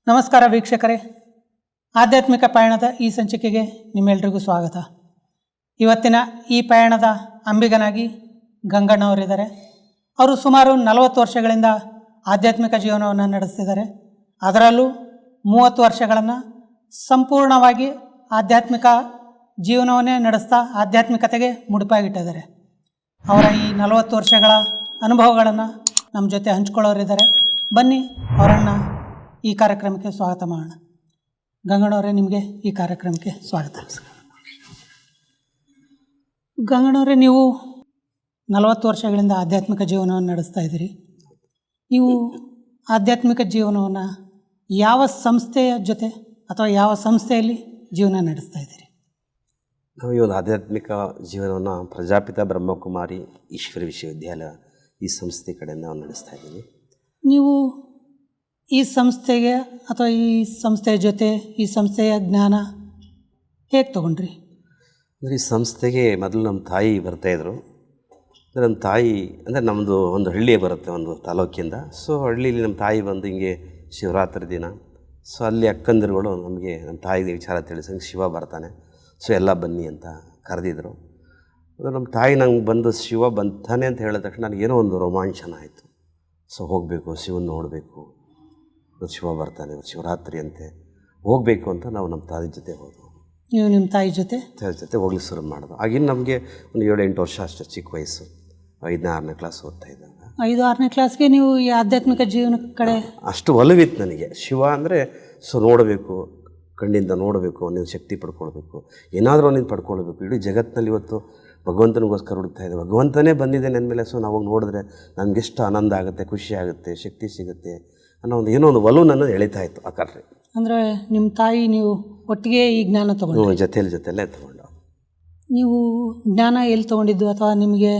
ನಮಸ್ಕಾರ ವೀಕ್ಷಕರೇ, ಆಧ್ಯಾತ್ಮಿಕ ಪಯಣದ ಈ ಸಂಚಿಕೆಗೆ ನಿಮ್ಮೆಲ್ರಿಗೂ ಸ್ವಾಗತ. ಇವತ್ತಿನ ಈ ಪಯಣದ ಅಂಬಿಗನಾಗಿ ಗಂಗಣ್ಣವರಿದ್ದಾರೆ. ಅವರು ಸುಮಾರು 40 ವರ್ಷಗಳಿಂದ ಆಧ್ಯಾತ್ಮಿಕ ಜೀವನವನ್ನು ನಡೆಸ್ತಿದ್ದಾರೆ. ಅದರಲ್ಲೂ 30 ವರ್ಷಗಳನ್ನು ಸಂಪೂರ್ಣವಾಗಿ ಆಧ್ಯಾತ್ಮಿಕ ಜೀವನವನ್ನೇ ನಡೆಸ್ತಾ ಆಧ್ಯಾತ್ಮಿಕತೆಗೆ ಮುಡುಪಾಗಿಟ್ಟಿದ್ದಾರೆ. ಅವರ ಈ 40 ವರ್ಷಗಳ ಅನುಭವಗಳನ್ನು ನಮ್ಮ ಜೊತೆ ಹಂಚ್ಕೊಳ್ಳೋರಿದ್ದಾರೆ. ಬನ್ನಿ ಅವರನ್ನು ಈ ಕಾರ್ಯಕ್ರಮಕ್ಕೆ ಸ್ವಾಗತ ಮಾಡೋಣ. ಗಂಗಣ್ಣವರೇ, ನಿಮಗೆ ಈ ಕಾರ್ಯಕ್ರಮಕ್ಕೆ ಸ್ವಾಗತ. ಗಂಗಣ್ಣವರೇ, ನೀವು 40 ವರ್ಷಗಳಿಂದ ಆಧ್ಯಾತ್ಮಿಕ ಜೀವನವನ್ನು ನಡೆಸ್ತಾ ಇದ್ದೀರಿ. ನೀವು ಆಧ್ಯಾತ್ಮಿಕ ಜೀವನವನ್ನು ಯಾವ ಸಂಸ್ಥೆಯ ಜೊತೆ ಅಥವಾ ಯಾವ ಸಂಸ್ಥೆಯಲ್ಲಿ ಜೀವನ ನಡೆಸ್ತಾ ಇದ್ದೀರಿ? ನಾವು ಈ ಒಂದು ಆಧ್ಯಾತ್ಮಿಕ ಜೀವನವನ್ನು ಪ್ರಜಾಪಿತ ಬ್ರಹ್ಮಕುಮಾರಿ ಈಶ್ವರಿ ವಿಶ್ವವಿದ್ಯಾಲಯ ಈ ಸಂಸ್ಥೆ ಕಡೆಯಿಂದ ನಾವು ನಡೆಸ್ತಾ ಇದ್ದೀವಿ. ನೀವು ಈ ಸಂಸ್ಥೆಗೆ ಅಥವಾ ಈ ಸಂಸ್ಥೆಯ ಜೊತೆ ಈ ಸಂಸ್ಥೆಯ ಜ್ಞಾನ ಹೇಗೆ ತೊಗೊಂಡ್ರಿ? ಅಂದರೆ ಈ ಸಂಸ್ಥೆಗೆ ಮೊದಲು ನಮ್ಮ ತಾಯಿ ಬರ್ತಾಯಿದ್ರು. ಅಂದರೆ ನಮ್ಮ ತಾಯಿ ಅಂದರೆ ನಮ್ಮದು ಒಂದು ಹಳ್ಳಿಯೇ ಬರುತ್ತೆ, ಒಂದು ತಾಲೂಕಿಂದ. ಸೊ ಹಳ್ಳಿಯಲ್ಲಿ ನಮ್ಮ ತಾಯಿ ಬಂದು ಹಿಂಗೆ ಶಿವರಾತ್ರಿ ದಿನ ಸೊ ಅಲ್ಲಿ ಅಕ್ಕಂದಿರುಗಳು ನಮಗೆ ನಮ್ಮ ತಾಯಿಗೆ ವಿಚಾರ ತಿಳಿಸಂಗೆ ಶಿವ ಬರ್ತಾನೆ, ಸೊ ಎಲ್ಲ ಬನ್ನಿ ಅಂತ ಕರೆದಿದ್ರು. ಅದು ನಮ್ಮ ತಾಯಿ ನಂಗೆ ಬಂದು ಶಿವ ಬಂತಾನೆ ಅಂತ ಹೇಳಿದ ತಕ್ಷಣ ನನಗೇನೋ ಒಂದು ರೋಮಾಂಚನ ಆಯಿತು. ಸೊ ಹೋಗಬೇಕು, ಶಿವನ ನೋಡಬೇಕು, ಶಿವ ಬರ್ತಾನೆ, ಶಿವರಾತ್ರಿ ಅಂತೆ, ಹೋಗಬೇಕು ಅಂತ ನಾವು ನಮ್ಮ ತಾಯಿ ಜೊತೆ ಹೋದವು. ನೀವು ನಿಮ್ಮ ತಾಯಿ ಜೊತೆ ಹೋಗ್ಲಿ ಶುರು ಮಾಡೋದು. ಆಗಿನ ನಮಗೆ ಒಂದು 7-8 ವರ್ಷ ಅಷ್ಟೇ, ಚಿಕ್ಕ ವಯಸ್ಸು, 5ನೇ-6ನೇ ಕ್ಲಾಸ್ ಓದ್ತಾ ಇದ್ದಾಗ. 5-6ನೇ ಕ್ಲಾಸ್ಗೆ ನೀವು ಈ ಆಧ್ಯಾತ್ಮಿಕ ಜೀವನ ಕಡೆ ಅಷ್ಟು ಒಲವಿತ್ತು ನನಗೆ. ಶಿವ ಅಂದರೆ ಸೊ ನೋಡಬೇಕು, ಕಣ್ಣಿಂದ ನೋಡಬೇಕು, ನೀವು ಶಕ್ತಿ ಪಡ್ಕೊಳ್ಬೇಕು, ಏನಾದರೂ ನೀನು ಪಡ್ಕೊಳ್ಬೇಕು. ಇಡೀ ಜಗತ್ತಿನಲ್ಲಿ ಇವತ್ತು ಭಗವಂತನಿಗೋಸ್ಕರ ಹುಡುಕ್ತಾ ಇದೆ, ಭಗವಂತನೇ ಬಂದಿದ್ದೇನೆ ಅಂದಮೇಲೆ ಸೊ ನಾವು ನೋಡಿದ್ರೆ ನಮಗೆಷ್ಟು ಆನಂದ ಆಗುತ್ತೆ, ಖುಷಿ ಆಗುತ್ತೆ, ಶಕ್ತಿ ಸಿಗುತ್ತೆ ಅನ್ನೋ ಒಂದು ಏನೋ ಒಂದು ಒಲವು ನನ್ನನ್ನು ಎಳಿತಾ ಇತ್ತು ಆ ಕಾರ್ಯ. ಅಂದರೆ ನಿಮ್ಮ ತಾಯಿ ನೀವು ಒಟ್ಟಿಗೆ ಈ ಜ್ಞಾನ ತೊಗೊಂಡು ಜೊತೆಯಲ್ಲೇ ತೊಗೊಂಡು. ನೀವು ಜ್ಞಾನ ಎಲ್ಲಿ ತೊಗೊಂಡಿದ್ದು ಅಥವಾ ನಿಮಗೆ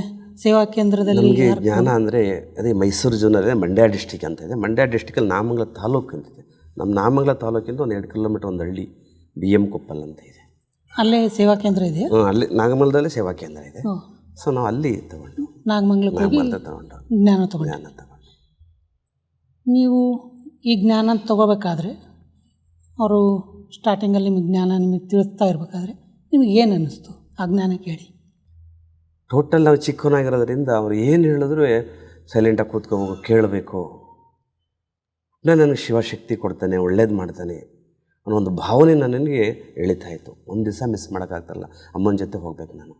ಸೇವಾ ಕೇಂದ್ರದಲ್ಲಿ? ನಮಗೆ ಜ್ಞಾನ ಅಂದರೆ ಅದೇ ಮೈಸೂರು ಜಿಲ್ಲೆ ಮಂಡ್ಯ ಡಿಸ್ಟಿಕ್ ಅಂತ ಇದೆ. ಮಂಡ್ಯ ಡಿಸ್ಟಿಕಲ್ಲಿ ನಾಮಂಗಲ ತಾಲೂಕು ಅಂತಿದೆ. ನಮ್ಮ ನಾಮಂಗಲ ತಾಲೂಕಿಂದ ಒಂದು 2 ಕಿಲೋಮೀಟರ್ ಒಂದು ಹಳ್ಳಿ BM ಕೊಪ್ಪಲ್ ಅಂತ ಇದೆ. ಅಲ್ಲೇ ಸೇವಾ ಕೇಂದ್ರ ಇದೆ. ಅಲ್ಲಿ ನಾಗಮಂಗಲದಲ್ಲಿ ಸೇವಾ ಕೇಂದ್ರ ಇದೆ. ಸೊ ನಾವು ಅಲ್ಲಿ ತಗೊಂಡು ನಾಗಮಂಗಲಕ್ಕೆ ತಗೊಂಡು ಜ್ಞಾನ ತಗೊಂಡು. ನೀವು ಈ ಜ್ಞಾನ ತೊಗೋಬೇಕಾದ್ರೆ ಅವರು ಸ್ಟಾರ್ಟಿಂಗಲ್ಲಿ ನಿಮಗೆ ಜ್ಞಾನ ನಿಮಗೆ ತಿಳಿಸ್ತಾ ಇರಬೇಕಾದ್ರೆ ನಿಮಗೆ ಏನು ಅನ್ನಿಸ್ತು ಆ ಜ್ಞಾನ ಕೇಳಿ? ಟೋಟಲ್ ನಾವು ಚಿಕ್ಕವನಾಗಿರೋದ್ರಿಂದ ಅವ್ರು ಏನು ಹೇಳಿದ್ರು ಸೈಲೆಂಟಾಗಿ ಕೂತ್ಕೋಬೇಕು, ಕೇಳಬೇಕು. ನನಗೆ ಶಿವಶಕ್ತಿ ಕೊಡ್ತಾನೆ, ಒಳ್ಳೇದು ಮಾಡ್ತಾನೆ ಅನ್ನೋ ಒಂದು ಭಾವನೆ ನನಗೆ ಎಳಿತಾ ಇತ್ತು. ಒಂದು ದಿವಸ ಮಿಸ್ ಮಾಡೋಕ್ಕಾಗ್ತಾರಲ್ಲ, ಅಮ್ಮನ ಜೊತೆ ಹೋಗ್ಬೇಕು ನಾನು.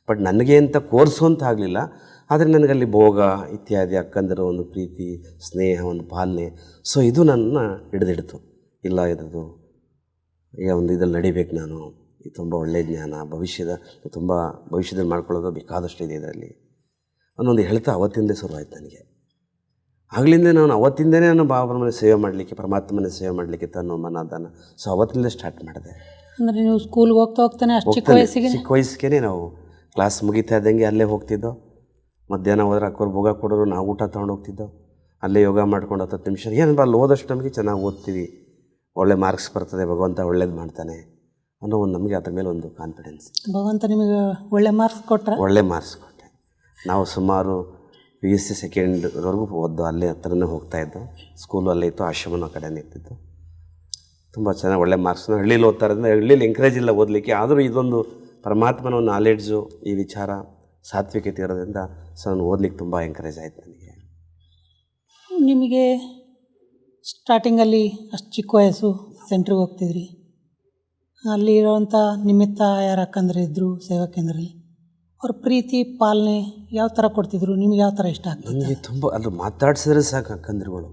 ಬಟ್ ನನಗೆ ಅಂತ ಕೋರ್ಸುವಂತ ಆಗಲಿಲ್ಲ. ಆದರೆ ನನಗಲ್ಲಿ ಭೋಗ ಇತ್ಯಾದಿ, ಅಕ್ಕಂದಿರೋ ಒಂದು ಪ್ರೀತಿ, ಸ್ನೇಹ, ಒಂದು ಪಾಲನೆ, ಸೊ ಇದು ನನ್ನ ಹಿಡಿದಿಡ್ತು. ಇಲ್ಲ ಇರೋದು ಈಗ ಒಂದು ಇದಲ್ಲಿ ನಡಿಬೇಕು ನಾನು, ಇದು ತುಂಬ ಒಳ್ಳೆಯ ಜ್ಞಾನ, ಭವಿಷ್ಯದಲ್ಲಿ ಮಾಡ್ಕೊಳ್ಳೋದು ಬೇಕಾದಷ್ಟು ಇದೆ ಇದರಲ್ಲಿ ಅನ್ನೊಂದು ಹೇಳ್ತಾ ಅವತ್ತಿಂದೇ ಶುರುವಾಯಿತು ನನಗೆ. ಆಗಲಿಂದ ನಾನು ಅವತ್ತಿಂದನೇ ನಾನು ಬಾಬರಮನೆ ಸೇವೆ ಮಾಡಲಿಕ್ಕೆ, ಪರಮಾತ್ಮನ ಸೇವೆ ಮಾಡಲಿಕ್ಕೆ ತನ್ನ ಮನದಾನ, ಸೊ ಅವತ್ತಿಂದಲೇ ಸ್ಟಾರ್ಟ್ ಮಾಡಿದೆ. ಅಂದರೆ ನೀವು ಸ್ಕೂಲ್ಗೆ ಹೋಗ್ತಾನೆ ಚಿಕ್ಕ ವಯಸ್ಸಿಗೆ ನಾವು ಕ್ಲಾಸ್ ಮುಗಿತಾ ಇದ್ದಂಗೆ ಅಲ್ಲೇ ಹೋಗ್ತಿದ್ದೋ. ಮಧ್ಯಾಹ್ನ ಹೋದ್ರೆ ಅಕ್ಕೋರು ಭೋಗ ಕೊಡೋರು, ನಾವು ಊಟ ತೊಗೊಂಡು ಹೋಗ್ತಿದ್ದೋ. ಅಲ್ಲೇ ಯೋಗ ಮಾಡ್ಕೊಂಡು 10 ನಿಮಿಷ ಏನು ಅಲ್ಲಿ ಓದೋಷ್ಟು ನಮಗೆ ಚೆನ್ನಾಗಿ ಓದ್ತೀವಿ, ಒಳ್ಳೆ ಮಾರ್ಕ್ಸ್ ಬರ್ತದೆ, ಭಗವಂತ ಒಳ್ಳೇದು ಮಾಡ್ತಾನೆ ಅನ್ನೋ ಒಂದು ನಮಗೆ ಅದ್ರ ಮೇಲೆ ಒಂದು ಕಾನ್ಫಿಡೆನ್ಸ್. ಭಗವಂತ ನಿಮಗೆ ಒಳ್ಳೆ ಮಾರ್ಕ್ಸ್ ಕೊಟ್ಟರೆ? ಒಳ್ಳೆ ಮಾರ್ಕ್ಸ್ ಕೊಟ್ಟೆ. ನಾವು ಸುಮಾರು PUC ಸೆಕೆಂಡ್ವರೆಗೂ ಓದೋ ಅಲ್ಲೇ ಹತ್ರನೇ ಹೋಗ್ತಾಯಿದ್ದು. ಸ್ಕೂಲು ಅಲ್ಲೇ ಇತ್ತು, ಆಶ್ರಮನೂ ಆ ಕಡೆನೇ ಇರ್ತಿತ್ತು. ತುಂಬ ಚೆನ್ನಾಗಿ ಒಳ್ಳೆ ಮಾರ್ಕ್ಸ್ನ ಹಳ್ಳಿಲಿ ಓದ್ತಾ ಇರೋದ್ರಿಂದ ಹಳ್ಳಿಲಿ ಎಂಕರೇಜ್ ಇಲ್ಲ ಓದಲಿಕ್ಕೆ. ಆದರೂ ಇದೊಂದು ಪರಮಾತ್ಮನ ಒಂದು ನಾಲೆಡ್ಜು, ಈ ವಿಚಾರ ಸಾತ್ವಿಕತೆ ಇರೋದ್ರಿಂದ ಸೊ ನಾನು ಓದಲಿಕ್ಕೆ ತುಂಬ ಎಂಕರೇಜ್ ಆಯಿತು ನನಗೆ. ನಿಮಗೆ ಸ್ಟಾರ್ಟಿಂಗಲ್ಲಿ ಅಷ್ಟು ಚಿಕ್ಕ ವಯಸ್ಸು, ಸೆಂಟ್ರಿಗೆ ಹೋಗ್ತಿದ್ರಿ, ಅಲ್ಲಿ ಇರೋವಂಥ ನಿಮಿತ್ತ ಯಾರು ಅಕ್ಕಂದ್ರೆ ಇದ್ದರು ಸೇವಾ ಕೇಂದ್ರದಲ್ಲಿ, ಅವ್ರ ಪ್ರೀತಿ ಪಾಲನೆ ಯಾವ ಥರ ಕೊಡ್ತಿದ್ರು? ನಿಮ್ಗೆ ಯಾವ ಥರ ಇಷ್ಟ ಆಗ್ತದೆ? ನನಗೆ ತುಂಬ ಅದು ಮಾತಾಡ್ಸಿದ್ರೆ ಸಾಕು. ಅಕ್ಕಂದ್ರುಗಳು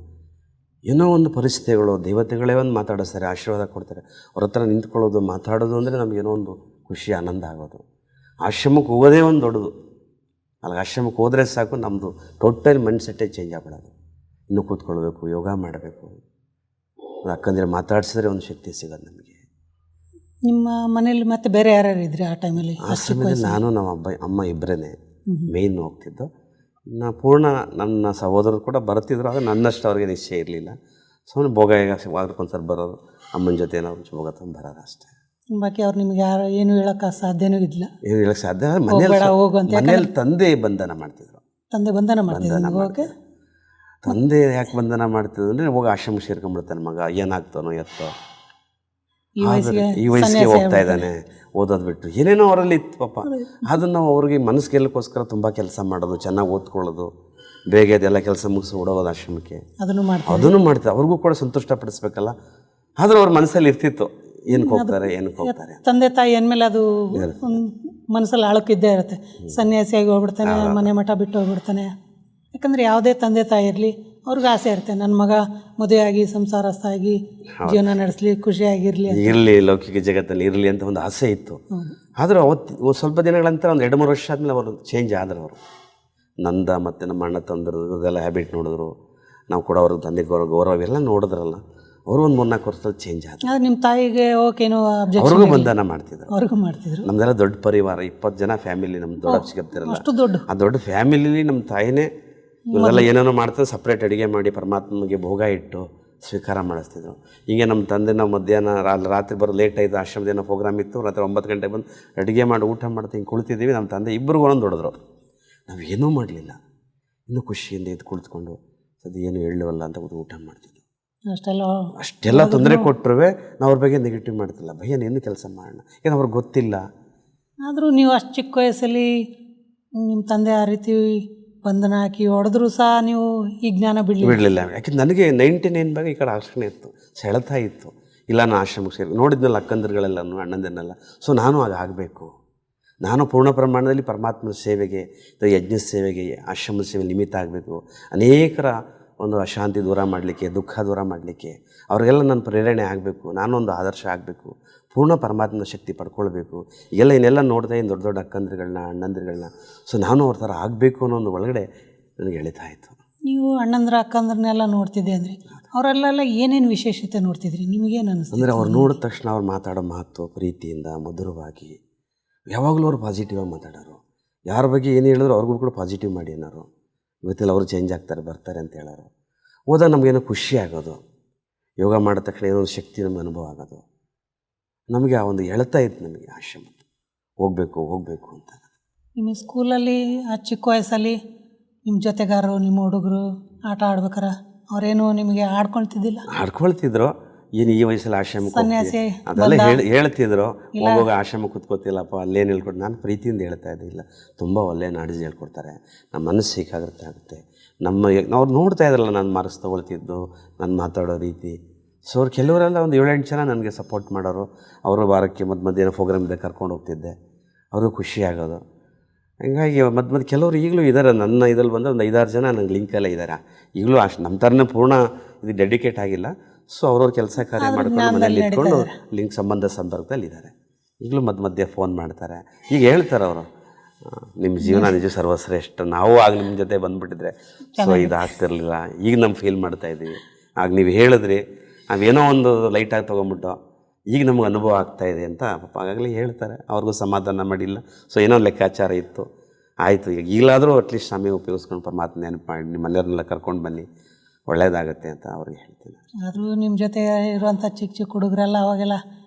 ಏನೋ ಒಂದು ಪರಿಸ್ಥಿತಿಗಳು, ದೇವತೆಗಳೇ ಒಂದು ಮಾತಾಡಿಸ್ತಾರೆ, ಆಶೀರ್ವಾದ ಕೊಡ್ತಾರೆ. ಅವ್ರ ಹತ್ರ ನಿಂತ್ಕೊಳ್ಳೋದು, ಮಾತಾಡೋದು ಅಂದರೆ ನಮಗೇನೋ ಒಂದು ಖುಷಿ, ಆನಂದ ಆಗೋದು. ಆಶ್ರಮಕ್ಕೆ ಹೋಗೋದೇ ಒಂದು ದೊಡ್ಡದು. ಅಲ್ಲಿಗೆ ಆಶ್ರಮಕ್ಕೆ ಹೋದರೆ ಸಾಕು, ನಮ್ಮದು ಟೋಟಲ್ ಮೈಂಡ್ ಸೆಟ್ಟೇ ಚೇಂಜ್ ಆಗ್ಬಿಡೋದು. ಇನ್ನೂ ಕೂತ್ಕೊಳ್ಬೇಕು, ಯೋಗ ಮಾಡಬೇಕು, ಅಕ್ಕಂದ್ರೆ ಮಾತಾಡ್ಸಿದ್ರೆ ಒಂದು ಶಕ್ತಿ ಸಿಗೋದು ನಮಗೆ. ನಿಮ್ಮ ಮನೇಲಿ ಮತ್ತೆ ಬೇರೆ ಯಾರ್ಯಾರು ಇದ್ರಿ ಆ ಟೈಮಲ್ಲಿ? ಆ ಸಮಯದಲ್ಲಿ ನಾನು ನಮ್ಮ ಅಮ್ಮ ಇಬ್ಬರೇ ಮೇಯ್ನ್ ಹೋಗ್ತಿದ್ದು. ಇನ್ನು ಪೂರ್ಣ ನನ್ನ ಸಹೋದರರು ಕೂಡ ಬರ್ತಿದ್ರು, ಆದರೆ ನನ್ನಷ್ಟು ಅವ್ರಿಗೆ ನಿಶ್ಚಯ ಇರಲಿಲ್ಲ. ಸುಮ್ಮನೆ ಭೋಗ ವಾರಕ್ಕೊಂದ್ಸರಿ ಬರೋದು, ಅಮ್ಮನ ಜೊತೆ ಏನಾದ್ರು ಭೋಗ ತಂದು ಬರೋದು ಅಷ್ಟೇ. ಬಾಕಿ ಅವ್ರು ನಿಮ್ಗೆ ಯಾರು ಏನು ಹೇಳೋಕ್ಕೆ ಸಾಧ್ಯನೂ ಇಲ್ಲ? ಏನು ಹೇಳೋಕ್ಕೆ ಸಾಧ್ಯ? ಮನೇಲಿ ತಂದೆ ಬಂಧನ ಮಾಡ್ತಿದ್ರು. ತಂದೆ ಬಂಧನ ಮಾಡ್ತಿದ್ರು. ತಂದೆ ಯಾಕೆ ಬಂಧನ ಮಾಡ್ತಿದ್ರು ಅಂದರೆ ಹೋಗಿ ಆಶ್ರಮ ಸೇರ್ಕೊಂಡ್ಬಿಡ್ತಾನೆ ಮಗ, ಏನಾಗ್ತಾನೋ ಎತ್ತೋ, ಈ ವಯಸ್ಸಿಗೆ ಹೋಗ್ತಾ ಇದ್ದಾನೆ, ಓದೋದು ಬಿಟ್ಟು ಏನೇನೋ ಅವರಲ್ಲಿ ಇತ್ತು ಪಾಪ. ಅದನ್ನು ನಾವು ಅವ್ರಿಗೆ ಮನಸ್ಸು ಗೆಲ್ಲಕ್ಕೋಸ್ಕರ ತುಂಬ ಕೆಲಸ ಮಾಡೋದು, ಚೆನ್ನಾಗಿ ಓದ್ಕೊಳ್ಳೋದು, ಬೇಗ ಅದೆಲ್ಲ ಕೆಲಸ ಮುಗಿಸಿ ಓಡೋದು ಆಶ್ರಮಕ್ಕೆ, ಅದನ್ನು ಮಾಡ್ತಾರೆ. ಅವ್ರಿಗೂ ಕೂಡ ಸಂತುಷ್ಟಪಡಿಸ್ಬೇಕಲ್ಲ. ಆದರೂ ಅವ್ರ ಮನಸ್ಸಲ್ಲಿ ಇರ್ತಿತ್ತು, ಏನಕ್ಕೆ ಹೋಗ್ತಾರೆ. ತಂದೆ ತಾಯಿ ಅಂದಮೇಲೆ ಅದು ಮನಸ್ಸಲ್ಲಿ ಆಳಕ್ಕಿದ್ದೇ ಇರುತ್ತೆ. ಸನ್ಯಾಸಿಯಾಗಿ ಹೋಗ್ಬಿಡ್ತಾನೆ, ಮನೆ ಮಠ ಬಿಟ್ಟು ಹೋಗ್ಬಿಡ್ತಾನೆ. ಯಾಕಂದರೆ ಯಾವುದೇ ತಂದೆ ತಾಯಿ ಇರಲಿ ಅವ್ರಿಗೆ ಆಸೆ ಇರುತ್ತೆ, ನನ್ನ ಮಗ ಮದುವೆಯಾಗಿ ಸಂಸಾರಸ್ಥ ಆಗಿ ಜೀವನ ನಡೆಸಲಿ, ಖುಷಿಯಾಗಿರಲಿ, ಲೌಕಿಕ ಜಗತ್ತಲ್ಲಿ ಇರಲಿ ಅಂತ ಒಂದು ಆಸೆ ಇತ್ತು. ಆದರೂ ಅವತ್ತು ಸ್ವಲ್ಪ ದಿನಗಳಂತರ ಒಂದು 2-3 ವರ್ಷ ಆದಮೇಲೆ ಅವರು ಚೇಂಜ್ ಆದರು. ಅವರು ನಂದ ಮತ್ತು ನಮ್ಮ ಅಣ್ಣ ತಂದರು ಇದೆಲ್ಲ ಹ್ಯಾಬಿಟ್ ನೋಡಿದ್ರು, ನಾವು ಕೂಡ ಅವ್ರಿಗೆ ತಂದೆ ಗೌರವ ಎಲ್ಲ ನೋಡಿದ್ರಲ್ಲ, ಅವರು ಒಂದು 3-4 ವರ್ಷದಲ್ಲಿ ಚೇಂಜ್ ಆದರು. ನಿಮ್ಮ ತಾಯಿಗೆ ಓಕೆನೋ ಅವ್ರಿಗೂ ಬಂಧನ ಮಾಡ್ತಿದ್ರು. ನಮ್ದೆಲ್ಲ ದೊಡ್ಡ ಪರಿವಾರ, 20 ಜನ ಫ್ಯಾಮಿಲಿ, ನಮ್ಮ ದೊಡ್ಡ ಸಿಗತ್ತಿರಲ್ಲ, ಅಷ್ಟು ದೊಡ್ಡ ಆ ದೊಡ್ಡ ಫ್ಯಾಮಿಲಿಲಿ ನಮ್ಮ ತಾಯಿನೇ ಇವರೆಲ್ಲ ಏನೇನೋ ಮಾಡ್ತಾರೆ, ಸಪ್ರೇಟ್ ಅಡುಗೆ ಮಾಡಿ ಪರಮಾತ್ಮಗೆ ಭೋಗ ಇಟ್ಟು ಸ್ವೀಕಾರ ಮಾಡಿಸ್ತಿದ್ರು. ಹೀಗೆ ನಮ್ಮ ತಂದೆ ನಾವು ಮಧ್ಯಾಹ್ನ ರಾತ್ರಿ ಬರೋದು ಲೇಟ್ ಆಯಿತು, ಆಶ್ರಮದೇನೋ ಪ್ರೋಗ್ರಾಮ್ ಇತ್ತು, ರಾತ್ರಿ 9 ಗಂಟೆಗೆ ಬಂದು ಅಡುಗೆ ಮಾಡಿ ಊಟ ಮಾಡ್ತಾ ಹಿಂಗೆ ಕುಳಿತಿದ್ದೀವಿ. ನಮ್ಮ ತಂದೆ ಇಬ್ಬರಿಗೂ ಒಂದೊಂದು ಹೊಡೆದ್ರು. ನಾವು ಏನೂ ಮಾಡಲಿಲ್ಲ, ಇನ್ನೂ ಖುಷಿಯಿಂದ ಇದು ಕುಳಿತುಕೊಂಡು ಅದು ಏನು ಹೇಳುವಲ್ಲ ಅಂತ ಊಟ ಮಾಡ್ತಿದ್ವಿ. ಅಷ್ಟೆಲ್ಲ ತೊಂದರೆ ಕೊಟ್ಟರು ನಾವು ಅವ್ರ ಬಗ್ಗೆ ನೆಗೆಟಿವ್ ಮಾಡ್ತಿಲ್ಲ, ಭಯ ಏನು ಕೆಲಸ ಮಾಡೋಣ, ಏನು ಅವ್ರಿಗೆ ಗೊತ್ತಿಲ್ಲ. ಆದರೂ ನೀವು ಅಷ್ಟು ಚಿಕ್ಕ ವಯಸ್ಸಲ್ಲಿ ನಿಮ್ಮ ತಂದೆ ಆ ರೀತಿ ಬಂಧನ ಹಾಕಿ ಹೊಡೆದ್ರೂ ಸಹ ನೀವು ಈ ಜ್ಞಾನ ಬಿಡಲಿಲ್ಲ. ಯಾಕೆಂದ್ರೆ ನನಗೆ 99 ಭಾಗ ಈ ಕಡೆ ಆಶ್ರಮ ಇತ್ತು, ಸೆಳೆತಾ ಇತ್ತು. ಇಲ್ಲ ನಾನು ಆಶ್ರಮಕ್ಕೆ ಸೇರಿ ನೋಡಿದ್ನಲ್ಲ ಅಕ್ಕಂದಿರುಗಳೆಲ್ಲ, ಅಣ್ಣಂದಿರನ್ನೆಲ್ಲ. ಸೊ ನಾನು ಆಗಬೇಕು, ನಾನು ಪೂರ್ಣ ಪ್ರಮಾಣದಲ್ಲಿ ಪರಮಾತ್ಮನ ಸೇವೆಗೆ, ಯಜ್ಞ ಸೇವೆಗೆ, ಆಶ್ರಮದ ಸೇವೆ ನಿಮಿತ್ತ ಆಗಬೇಕು. ಅನೇಕರ ಒಂದು ಅಶಾಂತಿ ದೂರ ಮಾಡಲಿಕ್ಕೆ, ದುಃಖ ದೂರ ಮಾಡಲಿಕ್ಕೆ ಅವ್ರಿಗೆಲ್ಲ ನನ್ನ ಪ್ರೇರಣೆ ಆಗಬೇಕು, ನಾನೊಂದು ಆದರ್ಶ ಆಗಬೇಕು, ಪೂರ್ಣ ಪರಮಾತ್ಮನ ಶಕ್ತಿ ಪಡ್ಕೊಳ್ಬೇಕು. ಈಗೆಲ್ಲ ಇನ್ನೆಲ್ಲ ನೋಡ್ತಾ ಇನ್ನು ದೊಡ್ಡ ದೊಡ್ಡ ಅಕ್ಕಂದಿರುಗಳನ್ನ, ಅಣ್ಣಂದಿರುಗಳನ್ನ. ಸೊ ನಾನು ಅವ್ರ ಥರ ಆಗಬೇಕು ಅನ್ನೋ ಒಂದು ಒಳಗಡೆ ನನಗೆ ಎಳಿತಾ ಇತ್ತು. ನೀವು ಅಣ್ಣಂದ್ರ ಅಕ್ಕಂದ್ರನ್ನೆಲ್ಲ ನೋಡ್ತಿದ್ದೆ ಅಂದರೆ ಅವರೆಲ್ಲ ಏನೇನು ವಿಶೇಷತೆ ನೋಡ್ತಿದ್ರಿ, ನಿಮಗೇನು ಅನಿಸ್ತು? ಅಂದರೆ ಅವ್ರು ನೋಡಿದ ತಕ್ಷಣ ಅವ್ರು ಮಾತಾಡೋ ಮಾತು ಪ್ರೀತಿಯಿಂದ ಮಧುರವಾಗಿ, ಯಾವಾಗಲೂ ಅವ್ರು ಪಾಸಿಟಿವ್ ಆಗಿ ಮಾತಾಡೋರು. ಯಾರ ಬಗ್ಗೆ ಏನು ಹೇಳಿದ್ರು ಅವ್ರಿಗೂ ಕೂಡ ಪಾಸಿಟಿವ್ ಮಾಡಿ ಅನ್ನೋರು. ಇವತ್ತೆಲ್ಲ ಅವರು ಚೇಂಜ್ ಆಗ್ತಾರೆ, ಬರ್ತಾರೆ ಅಂತ ಹೇಳೋರು. ಹೋದಾಗ ನಮಗೇನೋ ಖುಷಿ ಆಗೋದು, ಯೋಗ ಮಾಡಿದ ತಕ್ಷಣ ಏನೋ ಒಂದು ಶಕ್ತಿ ನಮಗೆ ಅನುಭವ ಆಗೋದು. ನಮಗೆ ಆ ಒಂದು ಎಳ್ತಾ ಇತ್ತು, ನಮಗೆ ಆಶ್ರಮ ಹೋಗಬೇಕು ಅಂತ. ನಿಮ್ಮ ಸ್ಕೂಲಲ್ಲಿ ಆ ಚಿಕ್ಕ ವಯಸ್ಸಲ್ಲಿ ನಿಮ್ಮ ಜೊತೆಗಾರರು, ನಿಮ್ಮ ಹುಡುಗರು ಆಟ ಆಡ್ಬೇಕಾರೆ ಅವರೇನು ನಿಮಗೆ ಆಡ್ಕೊಳ್ತಿದ್ರು. ಏನು ಈ ವಯಸ್ಸಲ್ಲಿ ಆಶ್ರಮಕ್ಕೆ ಅದೆಲ್ಲ ಹೇಳ್ತಿದ್ರು, ಹೋಗುವಾಗ ಆಶ್ರಮ ಕೂತ್ಕೋತಿಲ್ಲಪ್ಪ ಅಲ್ಲೇನು ಹೇಳ್ಕೊಟ್ಟು. ನಾನು ಪ್ರೀತಿಯಿಂದ ಹೇಳ್ತಾ ಇದ್ದಿಲ್ಲ, ತುಂಬ ಒಳ್ಳೆಯ ನಾಡಿಜ್ ಹೇಳ್ಕೊಡ್ತಾರೆ, ನಮ್ಮ ಮನಸ್ಸು ಆಗುತ್ತೆ. ಅವ್ರು ನೋಡ್ತಾ ಇದ್ರಲ್ಲ ನಾನು ಮಾರ್ಕ್ಸ್ ತೊಗೊಳ್ತಿದ್ದು, ನಾನು ಮಾತಾಡೋ ರೀತಿ. ಸೊ ಅವ್ರು ಕೆಲವರೆಲ್ಲ ಒಂದು 7-8 ಜನ ನನಗೆ ಸಪೋರ್ಟ್ ಮಾಡೋರು. ಅವರು ವಾರಕ್ಕೆ ಮಧ್ಯಾಹ್ನ ಪ್ರೋಗ್ರಾಮ್ ಇದೆ ಕರ್ಕೊಂಡು ಹೋಗ್ತಿದ್ದೆ, ಅವರು ಖುಷಿ ಆಗೋದು. ಹಂಗಾಗಿ ಮಧ್ಯ ಕೆಲವರು ಈಗಲೂ ಇದ್ದಾರೆ ನನ್ನ ಇದಲ್ಲಿ ಬಂದರೆ ಒಂದು 5-6 ಜನ ನನಗೆ ಲಿಂಕಲ್ಲೇ ಇದ್ದಾರೆ. ಈಗಲೂ ನಮ್ಮ ಥರನೇ ಪೂರ್ಣ ಇದು ಡೆಡಿಕೇಟ್ ಆಗಿಲ್ಲ. ಸೊ ಅವ್ರವ್ರ ಕೆಲಸ ಕಾರ್ಯ ಮಾಡ್ಕೊಂಡು ಮನೇಲಿ ಇಟ್ಕೊಂಡು ಲಿಂಕ್ ಸಂಪರ್ಕದಲ್ಲಿದ್ದಾರೆ. ಈಗಲೂ ಮಧ್ಯೆ ಫೋನ್ ಮಾಡ್ತಾರೆ. ಈಗ ಹೇಳ್ತಾರೆ ಅವರು, ನಿಮ್ಮ ಜೀವನ ನಿಜ ಸರ್ವಶ್ರೇಷ್ಠ, ನಾವು ಆಗ ನಿಮ್ಮ ಜೊತೆ ಬಂದುಬಿಟ್ಟಿದ್ರೆ ಸೊ ಇದು ಆಗ್ತಿರಲಿಲ್ಲ, ಈಗ ನಮ್ಮ ಫೀಲ್ ಮಾಡ್ತಾಯಿದ್ದೀವಿ. ಆಗ ನೀವು ಹೇಳಿದ್ರಿ, ನಾವೇನೋ ಒಂದು ಲೈಟಾಗಿ ತೊಗೊಂಬಿಟ್ಟು ಈಗ ನಮಗೆ ಅನುಭವ ಆಗ್ತಾಯಿದೆ ಅಂತ ಪಾಪ ಆಗಾಗಲೇ ಹೇಳ್ತಾರೆ. ಅವ್ರಿಗೂ ಸಮಾಧಾನ ಮಾಡಿಲ್ಲ. ಸೊ ಏನೋ ಲೆಕ್ಕಾಚಾರ ಇತ್ತು, ಆಯಿತು ಈಗಲಾದರೂ ಅಟ್ಲೀಸ್ಟ್ ಸಮಯ ಉಪಯೋಗಿಸ್ಕೊಂಡು ಪರಮಾತ್ಮ ನೆನಪು ಮಾಡಿ ನಿಮ್ಮ ಮನೆಯವ್ರನ್ನೆಲ್ಲ ಕರ್ಕೊಂಡು ಬನ್ನಿ, ಒಳ್ಳೆಯದಾಗತ್ತೆ ಅಂತ ಅವ್ರಿಗೆ ಹೇಳ್ತೀನಿ. ಆದರೂ ನಿಮ್ಮ ಜೊತೆ ಇರುವಂಥ ಚಿಕ್ಕ ಹುಡುಗರೆಲ್ಲ ಅವಾಗೆಲ್ಲ